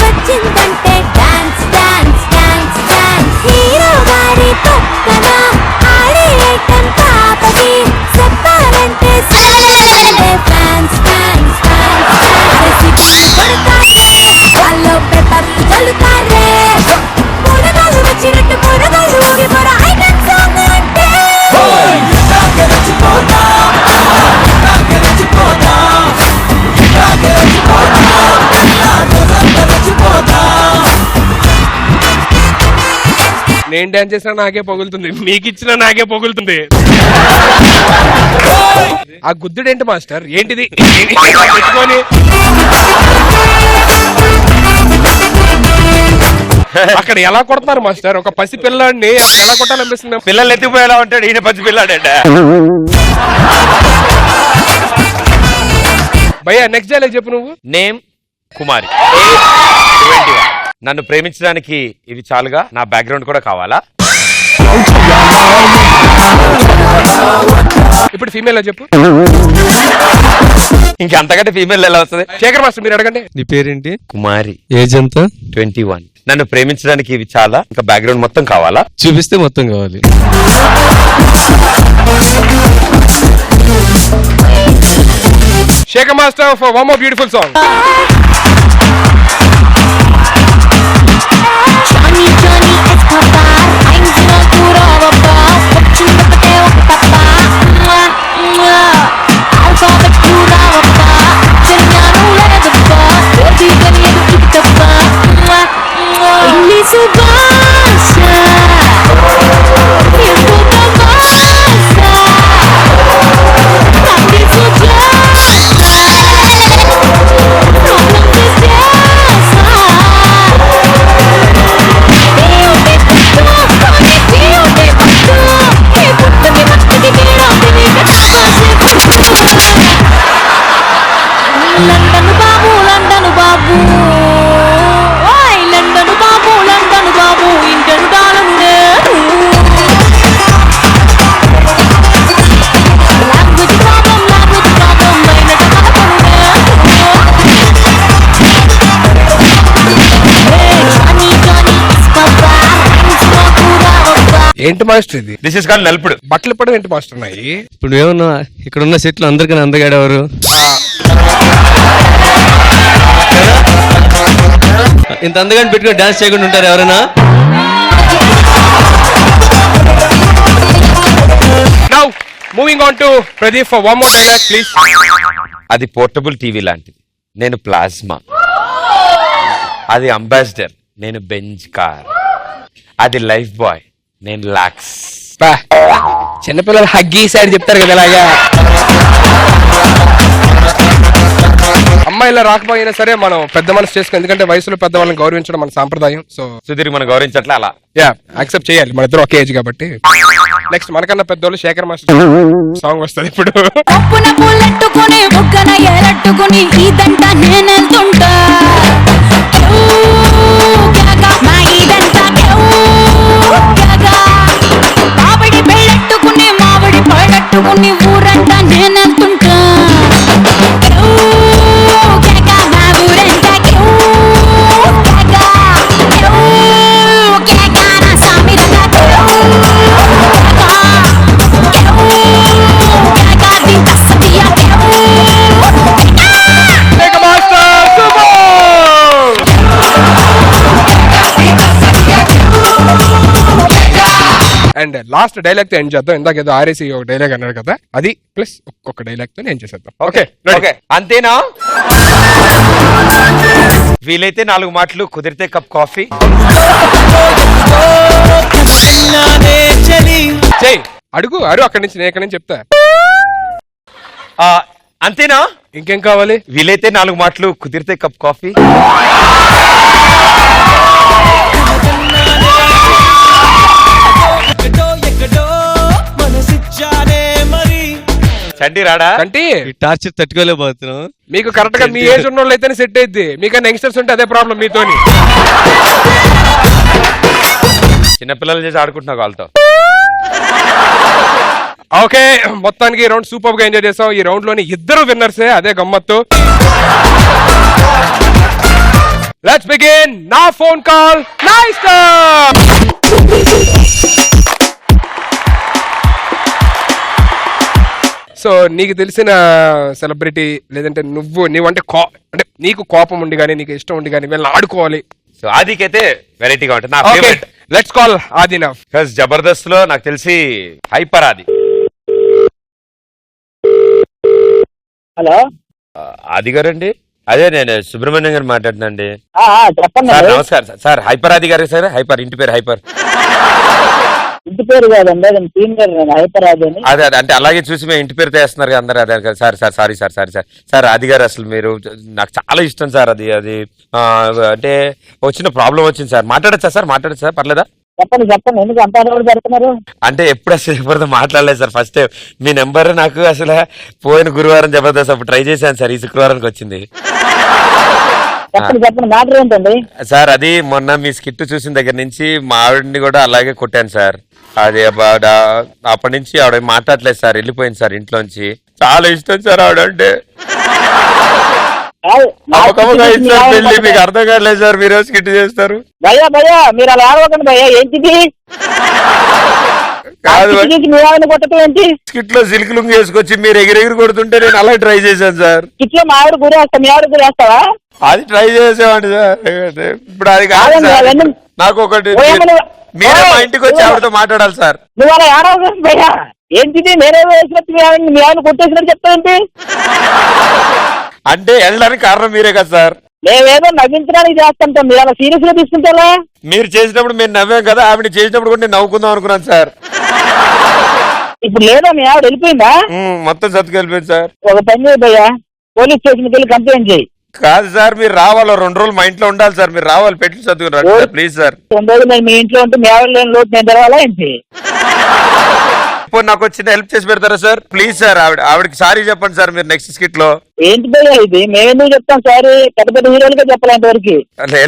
వచ్చిందంటే dance dance dance dance. Hero గారి పక్కన నేను డాన్స్ చేసినా నాకే పొగులుతుంది, మీకు ఇచ్చినా నాకే పొగులుతుంది. ఆ గుద్దుడేంటి మాస్టర్, ఏంటిది పెట్టుకొని? అక్కడ ఎలా కొడుతున్నారు మాస్టర్? ఒక పసి పిల్లాడిని ఎలా కొట్టాలనిపిస్తుంది? పిల్లలు ఎత్తిపోయేలా ఉంటాడు ఈయన పచ్చి పిల్లాడంట. భయ్యా నెక్స్ట్ డైలాగ్ చెప్పు నువ్వు. నేమ్ కుమారి, ఏజ్ 21. నన్ను ప్రేమించడానికి ఇవి చాలుగా, నా బ్యాక్గ్రౌండ్ కూడా కావాలా? ఇప్పుడు ఫీమేల్ చెప్పు. ఇంకంతకంటే ఫీమేల్ ఎలా వస్తుంది? శేఖర్ మాస్టర్ మీరు అడగండి. నీ పేరేంటి? కుమారి, ఏజ్ ఎంత? 21. నన్ను ప్రేమించడానికి ఇవి చాలా, ఇంకా బ్యాక్గ్రౌండ్ మొత్తం కావాలా? చూపిస్తే మొత్తం కావాలి. Sekhar master for one more beautiful song. London బాబు లండన్ బాబు, ఓయ్ లండన్ బాబు లండన్ బాబు, ఇంటను డాలమునే లాంగ్వేజ్ ప్రాబ్లం మైనట కనపడునే. జానీ జానీ ఇస్పబ్బా ఇంట్లో కూడా వబ్బా. ఏంటి మాస్టర్ ఇది? దిస్ ఇస్ కాల్డ్ నలుపుడు. బట్టలు ఇప్పడం ఏంటి మాస్టర్ ఉన్నాయి? ఇప్పుడు ఏమన్నా ఇక్కడ ఉన్న సెట్లు అందరికన్నా అందగాడెవరు? ఇంత అందగాని పెట్టుకుని డాన్స్ చేయకుండా ఉంటారు ఎవరైనా? Now moving on to Pradeep for one more dialogue please. అది పోర్టబుల్ టీవీ లాంటిది, నేను ప్లాస్మా. అది అంబాసిడర్, నేను బెంజ్ కార్. అది లైఫ్ బాయ్, నేను లాక్స్. చిన్నపిల్లలు హగ్గీ సైడ్ చెప్తారు కదా అలాగా. అమ్మాయిలా రాకపోయినా సరే మనం పెద్ద మనసు చేసుకుని, ఎందుకంటే వయసులో పెద్దవాళ్ళని గౌరవించడం మన సాంప్రదాయం. సో సుధీర్ మనం గౌరవించట్లే అలా. యా యాక్సెప్ట్ చేయాలి, మన ఇద్దరు ఒకే ఏజ్ కాబట్టి. నెక్స్ట్ మనకన్నా పెద్దోళ్ళు శేఖర్ మాస్టర్ సాంగ్ వస్తుంది ఇప్పుడు. పప్పున పూలెట్టుకుని బుగ్గన ఎరట్టుకుని ఇదంతా నేనెళ్తుంటా, మావిడి పెళ్ళెట్టుకుని మావిడి పళ్ళెట్టుకుని ఊరంతా నేనెళ్తుంటా. Sekhar master super. And last dialogue తో ఎండ్ చేద్దాం. ఇందాక ఏదో ఆర్ఏసీ ఒక డైలాగ్ అన్నాడు కదా, అది ప్లస్ ఒక్కొక్క డైలాగ్ తో ఎండ్ చేసేద్దాం. ఓకే ఓకే అంతేనా? వీలైతే 4 మాటలు, కుదిరితే కప్ కాఫీ. చెయ్ అడుగు అక్కడి నుంచి, నేను ఎక్కడి నుంచి చెప్తా. అంతేనా? ఇంకేం కావాలి? వీలైతే 4 మాటలు, కుదిరితే కప్ కాఫీ. చంటి రాడా? కంటి ఈ టార్చర్ తట్టుకోలేకపోతున్నాం. మీకు కరెక్ట్ గా మీ ఏజ్ ఉన్న వాళ్ళు అయితేనే సెట్ అయింది, మీకన్నా యంగ్స్టర్స్ ఉంటే అదే ప్రాబ్లం మీతోని. చిన్నపిల్లలు చేసి ఆడుకుంటున్నావు వాళ్ళతో. ఓకే మొత్తానికి ఈ రౌండ్ సూపర్ గా ఎంజాయ్ చేసాం. ఈ రౌండ్ లోని ఇద్దరు విన్నర్సే, అదే గమ్మత్తు. లెట్స్ బిగిన్ నా ఫోన్ కాల్ నైస్. సో నీకు తెలిసిన సెలబ్రిటీ, లేదంటే నువ్వంటే అంటే నీకు కోపం ఉండి కానీ నీకు ఇష్టం ఉండి కానీ వీళ్ళని ఆడుకోవాలి. సో ఆదికైతే వెరైటీగా ఉంటుంది, నా ఫేవరెట్. లెట్స్ కాల్ ఆదినాఫ్. జబర్దస్త్ లో నాకు తెలిసి హైపర్ ఆది. హలో ఆది గారు అండి? అదే నేను సుబ్రహ్మణ్యం గారు మాట్లాడుతున్నాండి. చెప్పండి. నమస్కారం సార్. హైపర్ ఆది గారు సార్. హైపర్, ఇంటి పేరు హైపర్. ఇంటి పేరు కాదండి, అది సీనియర్ నేను హైపరాజ్ అని. అదే అదే అంటే అలాగే చూసి మేము ఇంటి పేరుతో వేస్తున్నారు కదా అందరు. అదే కదా sir sir sorry sir sorry sir sir అది గారు అసలు మీరు నాకు చాలా ఇష్టం సార్. అది అది అంటే వచ్చిన ప్రాబ్లం వచ్చింది సార్. మాట్లాడచ్చా సార్? మాట్లాడచ్చా సార్? పర్లేదా? చెప్పండి చెప్పండి, ఎందుకు అంత అడవులు పెడుతున్నారు? అంటే ఎప్పుడు అసలు ఎవరితో మాట్లాడలేదు సార్. ఫస్ట్ టైం మీ నెంబర్ నాకు అసలు పోయిన గురువారం జబర్దస్త్ అప్పుడు ట్రై చేశాను సార్. ఈ శుక్రవారానికి వచ్చింది. చెప్పండి చెప్పండి, మ్యాటర్ ఏంటండి? సార్ అది మొన్న మీ స్కిట్ చూసిన దగ్గర నుంచి మా ఆవిడని కూడా అలాగే కొట్టాను సార్. అది అప్పటి నుంచి ఆవిడ మాట్లాడలేదు సార్, వెళ్ళిపోయింది సార్ ఇంట్లోంచి. చాలా ఇష్టం సార్ ఆవిడ అంటే. పెళ్లి మీకు అర్థం కాలేదు సార్, మీరు స్కిట్ చేస్తారు. భయ్యా భయ్యా మీరు అలా ఆడవకండి భయ్యా. ఏంటిది కాదు కొట్టడం ఏంటి? స్కిట్ లో సిల్క్ లుంగి వేసుకొచ్చి మీరు ఎగిరెగిరి కొడుతుంటే నేను అలా ట్రై చేశాను సార్. స్కిట్ లో మా ఆవిడ గురేస్తా, మీ ఆవిడ గురేస్తావా? అది ట్రై చేసామండి సార్. ఇప్పుడు అది కాదు సార్. నాకు ఒకటి మీరే మా ఇంటికి వచ్చి ఆవిడతో మాట్లాడాలి సార్. నువ్వు అలా ఆడవకండి భయ్యా. ఏంటిది నేనే వేసినట్టు మీ ఆవిడ కొట్టేసినట్టు చెప్తా ఏంటి? అంటే వెళ్ళడానికి కారణం మీరే కదా సార్. మేమేదో నవ్వించడానికి చేస్తాం, మీరు అలా సీరియస్ గా తీసుకుంటా? మీరు చేసినప్పుడు మేము నవ్వాం కదా, ఆవిడ చేసినప్పుడు కూడా నేను నవ్వుకుందాం అనుకున్నాను సార్. ఇప్పుడు లేదా మీ ఆవిడ వెళ్ళిపోయిందా? మొత్తం సత్తుకు వెళ్ళిపోయింది సార్. ఒక పని చేయి భయ్యా, పోలీస్ స్టేషన్కి వెళ్ళి కంప్లైంట్ చేయి. కాదు సార్, మీరు రావాలి. 2 రోజులు మా ఇంట్లో ఉండాలి సార్. మీరు రావాలి, పెట్టి చదువుకున్నారు సార్ ప్లీజ్ సార్. 2 రోజులు నేను మీ ఇంట్లో ఉంటే మీ ఆవిడ లేని లోటు నేను తెరవాలా ఏంటి? ఇప్పుడు నాకు వచ్చిన హెల్ప్ చేసి పెడతారా సార్ ప్లీజ్ సార్? ఆవిడకి సారీ చెప్పండి సార్ మీరు నెక్స్ట్ స్కిట్ లో. ఏంటి భయ్యా ఇది? మేమెందుకు చెప్తాం సారీ? పెద్ద పెద్ద హీరోలుగా చెప్పాలంటే వరకు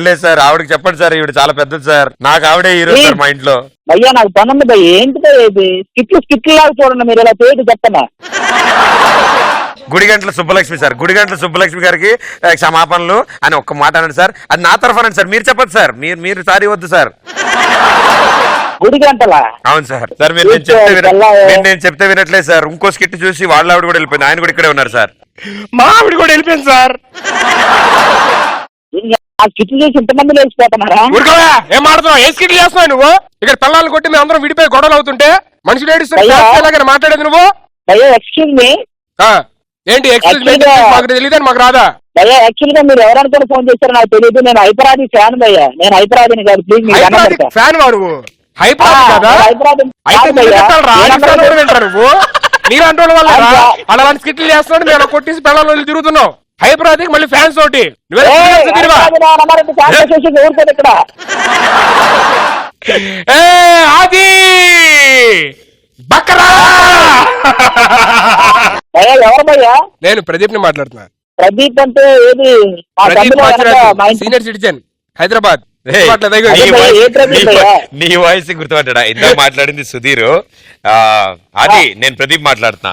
లేదు సార్, ఆవిడకి చెప్పండి సార్. ఈవిడ చాలా పెద్దది సార్. నాకు ఆవిడే హీరో సార్ మా ఇంట్లో. భయ్యా నాకు పని ఉంది భయ్య. ఏంటి భయ్యా ఇది? స్కిట్లు లాగా చూడండి మీరు, ఇలా చేయదు చెప్తానా? గుడిగంటల సుబ్బలక్ష్మి సార్, గుడిగంటల సుబ్బలక్ష్మి గారికి క్షమాపణలు అని ఒక్క మాట అనండి సార్. అది నా తరఫు అనండి సార్, మీరు చెప్పదు సార్. మీరు సారీ వద్దు సార్. గుడిగంటలా? అవును సార్. సార్ మీరు నేను చెప్తే వినట్లేదు సార్. ఇంకో స్కిట్ చూసి వాళ్ళ ఆవిడ కూడా వెళ్ళిపోయింది, ఆయన కూడా ఇక్కడే ఉన్నారు సార్. మా ఆవిడ కూడా వెళ్ళిపోయింది సార్. ఆ స్కిట్లు చేసి ఇంతమంది లేచిపోతున్నారా? ఏం మాట్లాడుతున్నావు? ఏ స్కిట్ చేస్తున్నావు నువ్వు? ఇక్కడ పిల్లలు కొట్టి మేము అందరం విడిపోయి గొడవలు అవుతుంటే మనిషి లేడీస్ మాట్లాడేది నువ్వు? భయ్యా ఎక్స్క్యూజ్ మీ. ఏంటి ఎక్స్క్యూజ్ మీ? మాకు తెలియదని మాకు రాదా? భయ్యా యాక్చువల్ గా మీరు ఎవరనుకుని ఫోన్ చేస్తారో నాకు తెలియదు. నేను హైపరాది ఫ్యాన్ భయ్యా. నేను హైపరాదిని కాదు, ప్లీజ్ మీ ఫ్యాన్ వాడు హైపరాది కదా? నువ్వు నీరంటో వల్ల అలాంటి స్కిట్లు చేస్తున్నాడు. మేము కొట్టేసి పిల్లలు తిరుగుతున్నావు. హైపరాదికి మళ్ళీ ఫ్యాన్స్ తోటి అది బక్కరా. ఎవరు భయ్యా? నేను ప్రదీప్ ని మాట్లాడుతున్నా. ప్రదీప్ అంటే ఏది? Senior citizen Hyderabad. నీ వాయిస్ గుర్తుపట్టాడా? ఇందాక మాట్లాడింది సుధీర్. అది నేను ప్రదీప్ మాట్లాడుతున్నా.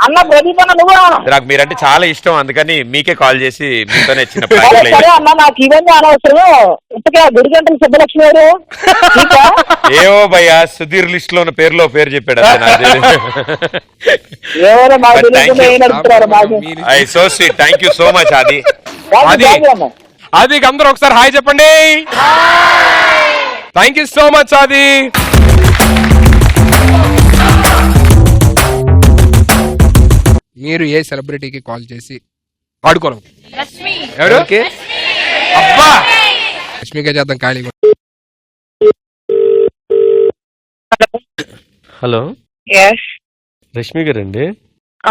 అన్న ప్రదీప్ అన్న నువ్వు? నాకు మీరంటే చాలా ఇష్టం, అందుకని మీకే కాల్ చేసి మీతోనే చిన్న అన్న నాకు ఇవన్నీ అనవసరం. ఇంతకే గుడిగంటల సుబ్బలక్ష్మి గారు ఏవో భయ్యా సుధీర్ లిస్ట్ లో ఉన్న పేరులో పేరు చెప్పాడు. I so sweet, thank you so much. అది అందరూ ఒకసారి హాయ్ చెప్పండి. Thank you so much. అది మీరు ఏ సెలబ్రిటీకి కాల్ చేసి ఆడుకోను? ఎవరు? అబ్బా రష్మికే చేద్దాం ఖాళీ. హలో, రష్మి గారు అండి?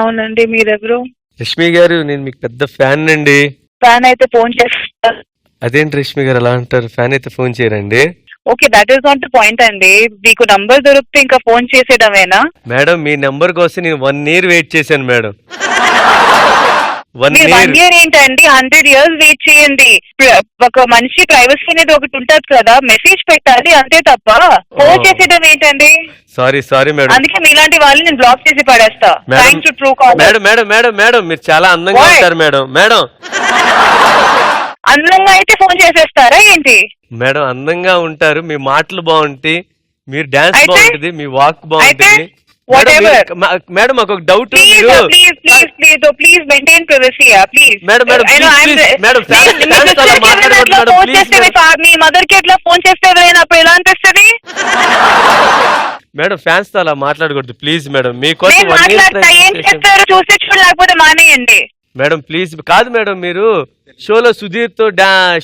అవునండి, మీరెవరు? రష్మి గారు, నేను మీకు పెద్ద ఫ్యాన్ అండి. ఫ్యాన్ అయితే ఫోన్ చేస్తారు. అదేంటి రష్మి గారు అలా అంటారు? ఫ్యాన్ అయితే ఫోన్ చేయరండి? Okay, that is not the point అండి. మీకు నంబర్ దొరికితే ఇంకా ఫోన్ చేసేయడమేనా? మేడం మీ నంబర్ కోసం నేను 1 year వెయిట్ చేశాను మేడం. 1 year ఏంటండి? 100 years వెయిట్ చేయండి. ఒక మనిషి ప్రైవసీ అనేది ఒకటి ఉంటుంది కదా, మెసేజ్ పెట్టాలి అంతే తప్ప ఫోన్ చేసేయడం ఏంటండి? Sorry madam. అందుకే మీలాంటి వాళ్ళు నేను బ్లాక్ చేసి పడేస్తా. Thanks to true call. Madam madam madam madam మీరు చాలా అందంగా ఉంటారు మేడం. మేడం అందంగా అయితే ఫోన్ చేసేస్తారా ఏంటి? మేడం అందంగా ఉంటారు, మీ మాటలు బాగుంటాయి, మీరు డాన్స్ బాగుంటుంది, మీ వాక్ బాగుంటుంది. మేడం మాకు ఒక doubt. Please maintain privacy please. Me mother కి ఎట్లా ఫోన్ చేస్తే అప్పుడు ఎలా అనిపిస్తుంది? మేడం ఫ్యాన్స్ తో అలా మాట్లాడకూడదు ప్లీజ్ మేడం. మీకోసం ఏం చేస్తారు చూస్తే చూడ, లేకపోతే మానేయండి మేడం ప్లీజ్. కాదు మేడం, మీరు షోలో సుధీర్ తో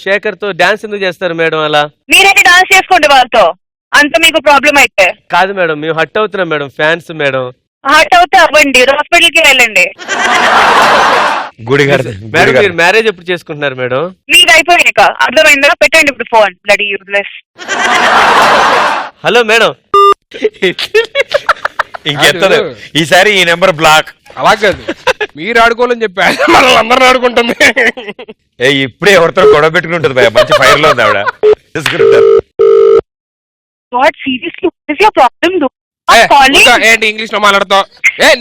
శేఖర్ తో డాన్స్ ఎందుకు చేస్తారు మేడం? అలా మీరైతే డాన్స్ చేసుకోండి వాళ్ళతో. అంత మీకు ప్రాబ్లం అయితే. కాదు మేడం, మేము హట్ అవుతున్నాం మేడం, ఫ్యాన్స్ మేడం. హార్ట్ అవుతే అవ్వండి, హాస్పిటల్ కి వెళ్ళండి. గుడిగారు మేడం మీరు మ్యారేజ్ ఎప్పుడు చేసుకుంటున్నారు మేడం? మీది అయిపోయాక అర్థమైందా? పెట్టండి ఇప్పుడు phone. Bloody useless. Hello madam. ఇంకెత్తదు ఈసారి ఈ నెంబర్ బ్లాక్. అలా కాదు, మీరు ఆడుకోవాలని చెప్పా, మనల్ని అందరిని ఆడుకుంటుంది. ఇప్పుడే ఎవరితో గొడవ పెట్టుకుంటుంది భయ, మంచి ఫైర్ లో ఉంది ఆవిడ. What seriously what is your problem? ఏంటి ఇంగ్లీష్ లో మాట్లాడతావు?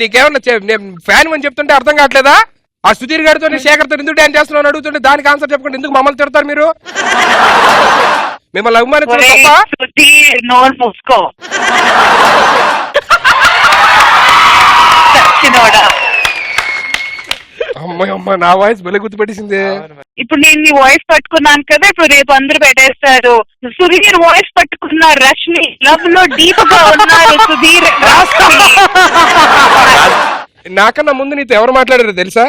నీకేమన్నా నేను ఫ్యాన్ అని చెప్తుంటే అర్థం కావట్లేదా? ఆ సుధీర్ గారితో శేఖర్తో ఎందుకు డాన్స్ చేస్తున్నావు అడుగుతుంటే దానికి ఆన్సర్ చెప్పకుండా ఎందుకు మమ్మల్ని తిడతారు మీరు? మిమ్మల్ని అమ్మ నా వాయిస్ బలి గుర్తుపెట్టేసింది. ఇప్పుడు నేను మీ వాయిస్ పట్టుకున్నాను కదా, ఇప్పుడు రేపు అందరూ పెట్టేస్తారు సుధీర్ వాయిస్ పట్టుకున్నారు, రష్మి లవ్ లో డీప్ గా ఉన్నారు సుధీర్. నాకన్నా ముందు నీతో ఎవరు మాట్లాడారు తెలుసా?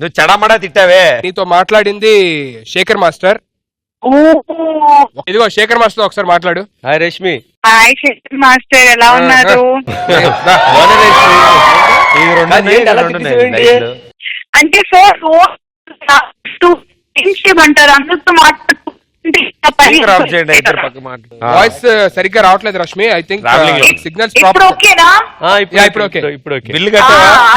నువ్వు చెడమడా తిట్టావే. నీతో మాట్లాడింది శేఖర్ మాస్టర్. ఇదిగో శేఖర్ మాస్టర్ ఒకసారి మాట్లాడు. Hi Rashmi. Hi Shekhar master, ఎలా ఉన్నారు? అంటే సార్ ఏం చేయమంటారు, అందరితో వాయిస్ సరిగ్గా రావట్లేదు రష్మి. ఐ థింక్ సిగ్నల్స్ ఇప్పుడు ఓకేనా?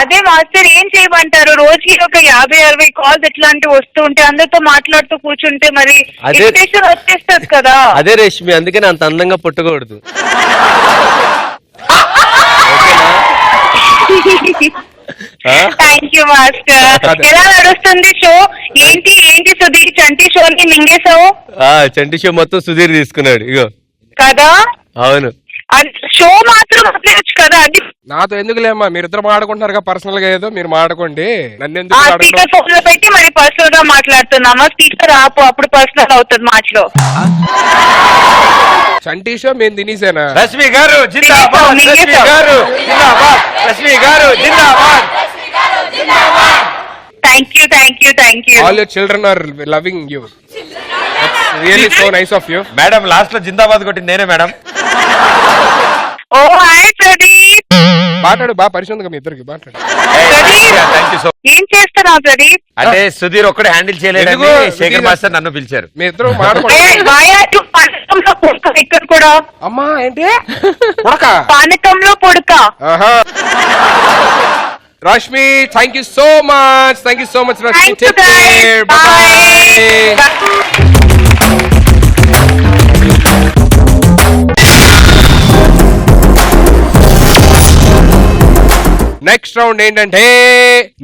అదే మాస్టర్ ఏం చేయమంటారు, రోజుకి ఒక 50-60 కాల్స్ ఎట్లాంటివి వస్తూ ఉంటే అందరితో మాట్లాడుతూ కూర్చుంటే మరి ఇరిటేషన్ వచ్చేస్తుంది కదా. అదే రష్మి, అందుకని అంత అందంగా పుట్టకూడదు. Thank you master. ఎలా నడుస్తుంది షో? ఏంటి సుధీర్ చంటి షోని మింగేశావు? చంటి షో మొత్తం సుధీర్ తీసుకున్నాడు ఇగో కదా. అవును, షో మాత్రం వదిలేయచ్చు కదా. అది నాతో ఎందుకులేమ్మా, మీరు ఇద్దరు మాట్లాడుకుంటున్నారు పర్సనల్ గా, ఏదో మీరు మాట్లాడుకోండి. నన్ను స్పీకర్ ఫోన్ లో పెట్టి మరి పర్సనల్ గా మాట్లాడుతున్నామా? స్పీకర్ ఆపు, అప్పుడు పర్సనల్ అవుతుంది మాటలో. చంటి షో మేము తినేసేనా? రష్మి గారు జిందాబాద్, రష్మి గారు జిందాబాద్, రష్మి గారు జిందాబాద్. Thank you. All your children are loving you. Really so nice of you. Madam last లో జిందాబాద్ కొట్టింది నేనే మేడం. ఓ హాయ్ ప్రదీప్. మాట్లాడు బాగా పరిశుద్ధంగా మీ ఇద్దరికి మాట్లాడు. ఏం చేస్తున్నావు ప్రదీప్? అంటే సుధీర్ ఒక్కడే హ్యాండిల్ చేయలేదు, శేఖర్ మాస్టర్ నన్ను పిలిచారు. మీ ఇద్దరు మాట్లాడు. ఇక్కడ కూడా అమ్మా ఏంటి పానకంలో పొడక. Rashmi thank you so much, Rashmi. Take care, bye. Next round ఏంటంటే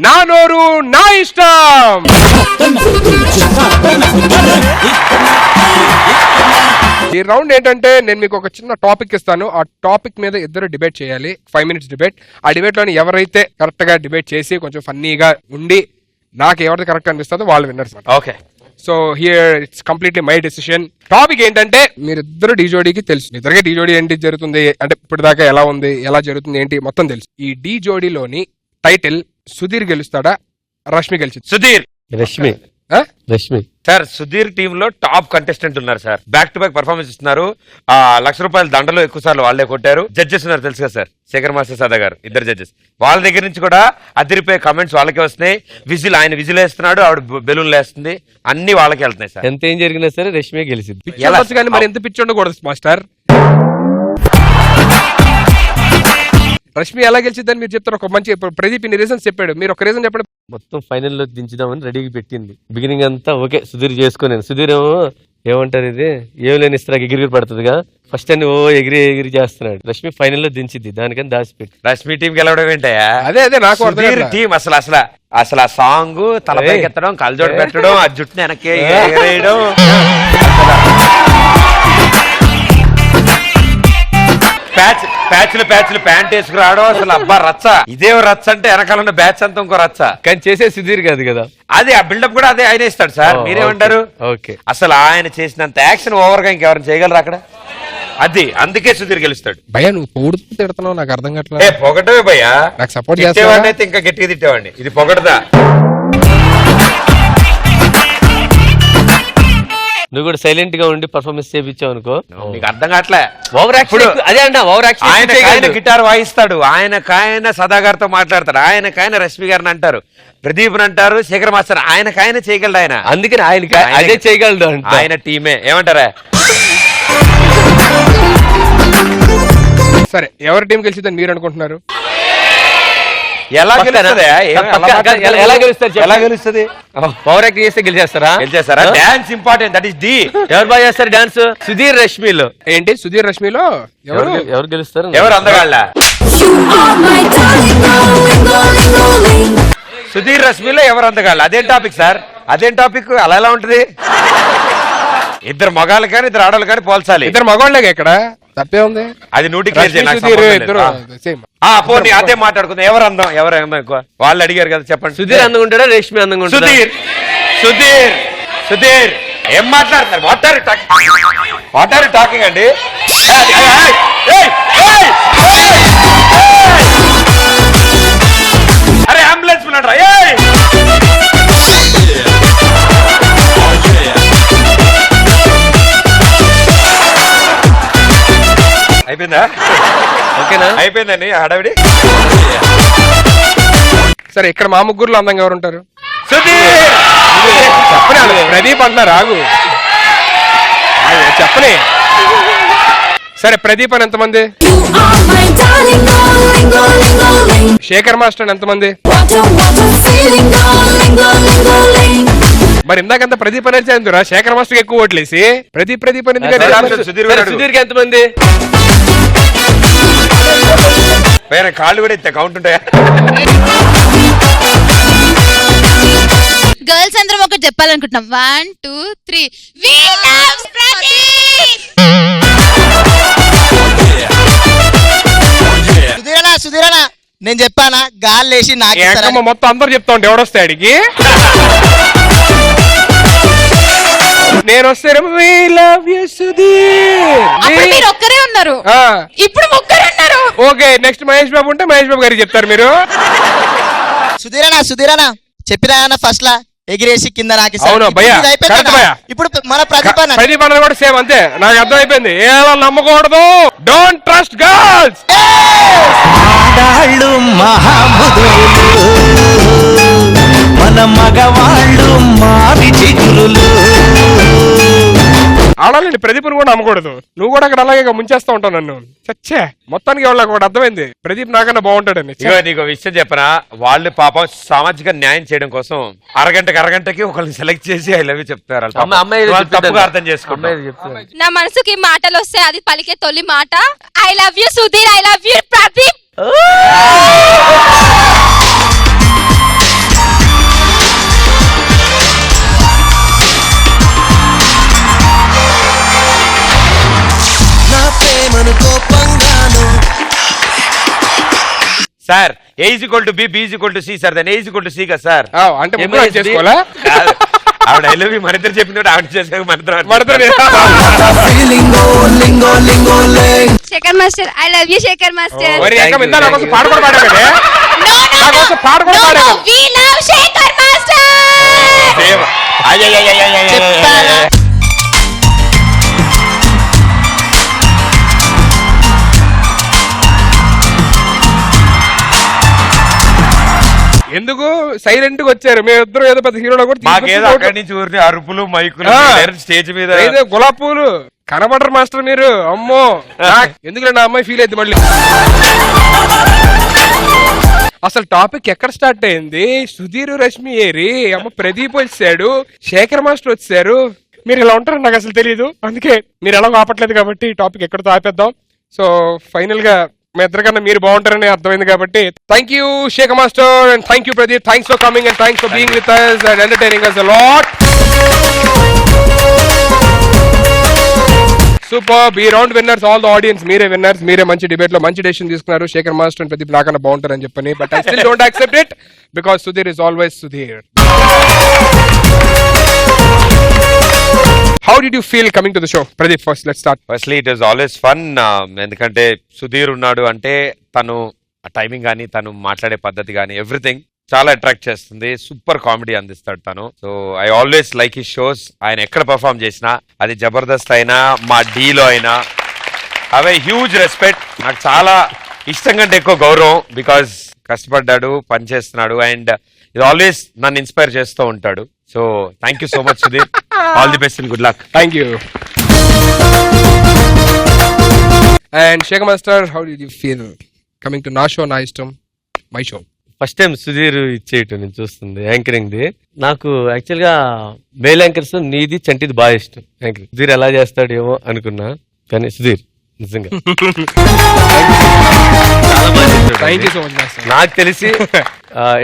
నా నోరు నా ఇష్టం. ఈ రౌండ్ ఏంటంటే నేను మీకు ఒక చిన్న టాపిక్ ఇస్తాను, ఆ టాపిక్ మీద ఇద్దరు డిబేట్ చేయాలి. 5 minutes డిబేట్. ఆ డిబేట్ లోని ఎవరైతే కరెక్ట్ గా డిబేట్ చేసి కొంచెం ఫన్నీగా ఉండి నాకు ఎవరైతే కరెక్ట్ అనిపిస్తుందో వాళ్ళు winners. Okay, so here it's completely my decision. Topic ఏంటంటే మీరిద్దరు డీజోడీకి తెలుసు, ఇద్దరికి డీజోడీ ఏంటి జరుగుతుంది అంటే ఇప్పుడు దాకా ఎలా ఉంది, ఎలా జరుగుతుంది ఏంటి మొత్తం తెలుసు. ఈ డీజోడీలోని టైటిల్ సుధీర్ గెలుస్తాడా, రష్మి గెలిచింది? సుధీర్. రష్మి. సార్ సుధీర్ టీమ్ లో టాప్ కంటెస్టెంట్ ఉన్నారు sir, back to back performance ఇస్తున్నారు. ₹1,00,000 దండలో ఎక్కువ సార్లు వాళ్ళే కొట్టారు. జడ్జెస్ ఉన్నారు తెలుసు కదా సార్, శేఖర్ మాస్టర్ సదా గారు, ఇద్దరు జడ్జెస్. వాళ్ళ దగ్గర నుంచి కూడా అదిరిపోయే కమెంట్స్ వాళ్ళకే వస్తున్నాయి. ఆయన విజిల్ వేస్తున్నాడు, ఆవిడ బెలూన్ వేస్తుంది, అన్ని వాళ్ళకే వెళ్తున్నాయి సార్. ఎంత ఏం జరిగినా సరే రష్మి గెలిచింది. కానీ మరి ఎంత పిచ్చి ఉండకూడదు మాస్టర్. రష్మి ఎలా గెలిచిద్దని మీరు చెప్తారు. ఒక మంచి ప్రదీప్ ఇన్ని రీజన్స్ చెప్పాడు, మీరు ఒక రీజన్ చెప్పండి. మొత్తం ఫైనల్ లో దించుదామని రెడీకి పెట్టింది. బిగినింగ్ అంతా ఓకే సుధీర్ చేసుకున్నాను. సుధీర్ ఏమంటారు ఇది ఏం లేని ఇస్తా ఎగిరి పడుతుందిగా, ఫస్ట్ అని ఎగిరి చేస్తున్నాడు. రష్మి ఫైనల్ లో దించింది, దానికని దాచిపెట్టి. రష్మి టీం గెలవడం ఏంటయా? అదే నాకు టీం అసలు ఆ సాంగ్ తలపైకి ఎత్తడం, కలజోడు పెట్టడం, ఆ జుట్టుని వెనక్కి ఎగరేయడం, ప్యాచ్లు ప్యాంట్ వేసుకురావడం, అసలు అబ్బా రచ్చ. ఇదే రచ్చ అంటే వెనకాల ఉన్న బ్యాచ్ అంతా ఇంకో రచ్చ. కానీ చేసే సుధీర్ కాదు కదా, అది ఆ బిల్డప్ కూడా అదే ఆయన ఇస్తాడు సార్. మీరేమంటారు? ఓకే, అసలు ఆయన చేసినంత యాక్షన్ ఓవర్ గా ఇంకెవరైనా చేయగలరా అక్కడ? అది అందుకే సుధీర్ గెలుస్తాడు. భయ్యా నువ్వు పొగుడుతూ తిడుతున్నావు, నాకు అర్థం కావట్లేదు. పొగటమే భయ్యా, నాకు సపోర్ట్ చేసేవాడిని అయితే ఇంకా గట్టిగా తిట్టేవాడిని. ఇది పొగడదా? నువ్వు కూడా సైలెంట్ గా ఉండి పర్ఫార్మెన్స్ చేయించావు అనుకో, నీకు అర్థం కావట్లే. ఓవర్ యాక్షన్ అదే అంట, ఓవర్ యాక్షన్ ఆయన గిటార్ వాయిస్తాడు, ఆయనకాయన సదాగారితో మాట్లాడతాడు, ఆయనకాయన రష్మి గారిని అంటారు, ప్రదీప్ అంటారు, శేఖర్ మాస్టర్, ఆయనకాయన చేయగలడు ఆయన. అందుకని ఆయన అదే చేయగలడు అంట. ఆయన టీమే. ఏమంటారా? సరే, ఎవరి టీం గెలిచిద్దని మీరు అనుకుంటున్నారు? ఎలా గెలుస్తుంది? ఎలా గెలుస్తారు? ఎలా గెలుస్తుంది? పవర్ యాక్ట్ చేస్తే గెలిచేస్తారా? గెలిచేస్తారా? Dance important, that is the. ఎవరు బాగా చేస్తారు డాన్స్? సుధీర్ రష్మిలో. ఏంటి సుధీర్ రష్మిలో ఎవరు ఎవరు గెలుస్తారు? ఎవరు అందగాళ్ళ? సుధీర్ రష్మిలో ఎవరు అందగాళ్ళ? అదేం టాపిక్ సార్? అదేం టాపిక్? అలా ఎలా ఉంటది? ఇద్దరు మగాళ్ళు కానీ ఇద్దరు ఆడవాళ్ళు కానీ పోల్చాలి. ఇద్దరు మగవాళ్ళగా ఇక్కడ తప్పే ఉంది. అది నూటికి పోనీ అదే మాట్లాడుకుందాం. ఎవరు అందం, ఎవరు అందం ఎక్కువ? వాళ్ళు అడిగారు కదా, చెప్పండి. సుధీర్ అందంగా ఉంటాడా, రేష్మి అందంగా ఉంటాడా? సుధీర్ సుధీర్ సుధీర్ ఏం మాట్లాడుతున్నారు? వాట్ ఆర్ యు టాకింగ్ అండి? అరే అంబులెన్స్ పిల్లరా! అయిపోయిందా? ఓకేనా? అయిపోయిందండి హడావిడి. సరే, ఇక్కడ మా ముగ్గురులో అందంగా ఎవరు ఉంటారు? సుధీర్ చెప్పని ప్రదీప్ అంటున్నారు. ఆగు చెప్పని. సరే, ప్రదీప్ అని ఎంతమంది? శేఖర్ మాస్టర్ అని ఎంతమంది? మరి ఇందాకంత ప్రదీప్ అనేది చదువురా, శేఖర్ మాస్టర్ ఎక్కువ ఓట్లేసి ప్రదీప్ అని ఎందుకు? సుధీర్ కి ఎంతమంది? వేరే కాళ్ళు కూడా ఇస్తే కౌంట్ ఉంటాయా? గర్ల్స్ అందరం ఒకటి చెప్పాలనుకుంటున్నాం. 1 2 3 సుధీరనా నేను చెప్పానా, గాలి లేచి నాకు మొత్తం అందరు చెప్తా ఉంటే ఎవడొస్తే అడిగి నేను వస్తే ఒక్కరే ఉన్నారు, ఇప్పుడు ముగ్గురు ఉన్నారు. ఓకే, నెక్స్ట్ మహేష్ బాబు ఉంటే మహేష్ బాబు గారికి చెప్తారు మీరు. సుధీరనా చెప్పినా ఫస్ట్ లా ఎగిరేసి కింద నాకు అవును భయ్యా, ఇప్పుడు మన ప్రదీప్ అన్న కూడా సేమ్ అంతే. నాకు అర్థం అయిపోయింది, ఏదో నమ్మకూడదు. Don't trust girls. మన మగవాళ్ళు మావి చిగురులు. ఆడాలండి, ప్రదీప్ని కూడా నమ్మకూడదు. నువ్వు కూడా అక్కడ అలాగే ముంచేస్తా ఉంటావు నన్ను. చచ్చే, మొత్తానికి వాళ్ళకి ఒకటి అర్థమైంది, ప్రదీప్ నాకన్నా బాగుంటాడని. నీకు విషయం చెప్పనా, వాళ్ళు పాపం సామాజిక న్యాయం చేయడం కోసం అరగంటకి ఒకరిని సెలెక్ట్ చేసి ఐ లవ్ యూ చెప్తారు. తప్పుగా అర్థం చేసుకుంటారు. నా మనసుకి మాటలు వస్తే అది పలికే తొలి మాట I love you Sudheer, I love you Pradeep. Sir A=B, B=C sir, దాని A=C కదా సార్. అంటే చేసుకోవాలా? ఆవిడ ఐ లవ్ యూ మన ఇద్దరు చెప్పినట్టు ఆవిడ చేసే మన Shekhar master, I love you Shekhar master. ఎందుకు సైలెంట్ గా వచ్చారు? మేమిద్దరం ఏదో పెద్ద హీరోలో కూడా మాకేదో అక్కడి నుంచి ఊరిని అరుపులు మైకులు స్టేజ్ మీద ఏదో గులాబ్ పూలు కనబడరు మాస్టర్ మీరు. అమ్మో, ఎందుకు నా అమ్మాయి ఫీల్ అయింది మళ్ళీ. అసలు టాపిక్ ఎక్కడ స్టార్ట్ అయింది? సుధీర్ రష్మి ఏరి, అమ్మ ప్రదీప్ వచ్చాడు, శేఖర్ మాస్టర్ వచ్చారు. మీరు ఇలా ఉంటారని నాకు అసలు తెలియదు. అందుకే మీరు ఎలా ఆపట్లేదు కాబట్టి టాపిక్ ఎక్కడితో ఆపేద్దాం. సో ఫైనల్ గా మీ ఇద్దరికన్నా మీరు బాగుంటారని అర్థమైంది కాబట్టి thank you Shekhar master and thank you Pradeep. Thanks for coming and thanks for being with us and entertaining us a lot. Super. ఈ round winners, all the audience, మీరే విన్నర్స్. మీరే మంచి డిబేట్ లో మంచి డెసిషన్ తీసుకున్నారు. శేఖర్ మాస్టర్ అండ్ ప్రదీప్ నాకన్నా బాగుంటారని చెప్పని. But I still don't accept it because Sudheer is always Sudheer. How did you feel coming to the show? Pradeep, first let's start. Firstly, it is always fun. ఎందుకంటే సుధీర్ ఉన్నాడు అంటే తను టైమింగ్ కానీ తను మాట్లాడే పద్ధతి కానీ ఎవ్రీథింగ్ చాలా అట్రాక్ట్ చేస్తుంది. సూపర్ కామెడీ అందిస్తాడు తను. So I always like his shows. ఆయన ఎక్కడ పర్ఫామ్ చేసినా, అది జబర్దస్త్ అయినా మా డీలో అయినా, అవే హ్యూజ్ రెస్పెక్ట్. నాకు చాలా ఇష్టం కంటే ఎక్కువ గౌరవం. బికాజ్ కష్టపడ్డాడు, పని చేస్తున్నాడు, అండ్ ఇది ఆల్వేస్ నన్ను ఇన్స్పైర్ చేస్తూ ఉంటాడు. So thank you so much Sudheer. All the best and good luck. Thank you. And Sekhar master, how did you feel coming to నా షో, నా ఇష్టం, my show? First time Sudheer ఇచ్చేయటం నేను చూస్తుంది యాంకరింగ్ ది. నాకు యాక్చువల్ గా మేల్ యాంకర్స్ నీది చంటిది బాగా ఇష్టం యాంకరింగ్. సుధీర్ ఎలా చేస్తాడేమో అనుకున్నా, కానీ సుధీర్ నిజంగా చాలా బాగా థ్యాంక్ యూ చేస్తాడు. So much master. నాకు తెలిసి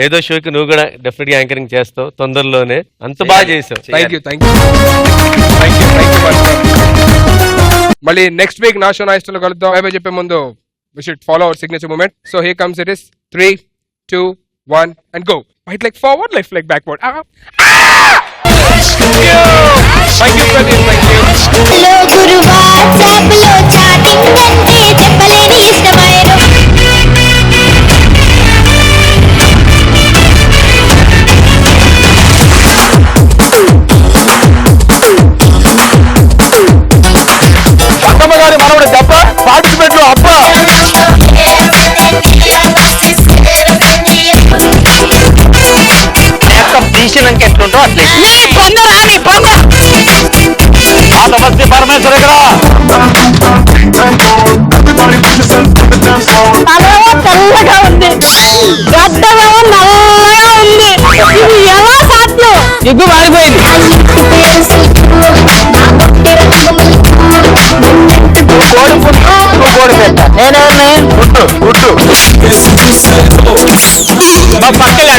ఏదో షోకి నువ్వు కూడా డెఫినెట్ గా యాంకరింగ్ చేస్తావు తొందరలోనే. అంత బాగా చేసావు. Thank you, thank you, thank you, thank you master. మళ్ళీ నెక్స్ట్ వీక్ నా షో నా ఇష్టంలో కలుద్దాం. అయిపోయి చెప్పే ముందు we should follow our signature moment. So here comes it is 3, 2, 1 and go. Right leg forward, left leg backward. Thank you, Pradeep. Thank you. Hello Guru WhatsApp లో chatting అంటే చెప్పలేని ఇష్టమైన అత్తమ్మ గారి మనవడు దెబ్బ పార్టిసిపేట్ లో అబ్బా. తీసినాక ఎట్లుంటో అట్లే సమస్య పరమేశ్వర తెల్లగా ఉంది, గడ్డమేమో నల్లగా ఉంది. ఇది ఎలా సాధ్యం? ఎగ్గు మారిపోయింది. కోడి పుట్టు, నువ్వు కోడి పెట్ట. నేనేమి పుట్టు పుట్టు మా పక్కన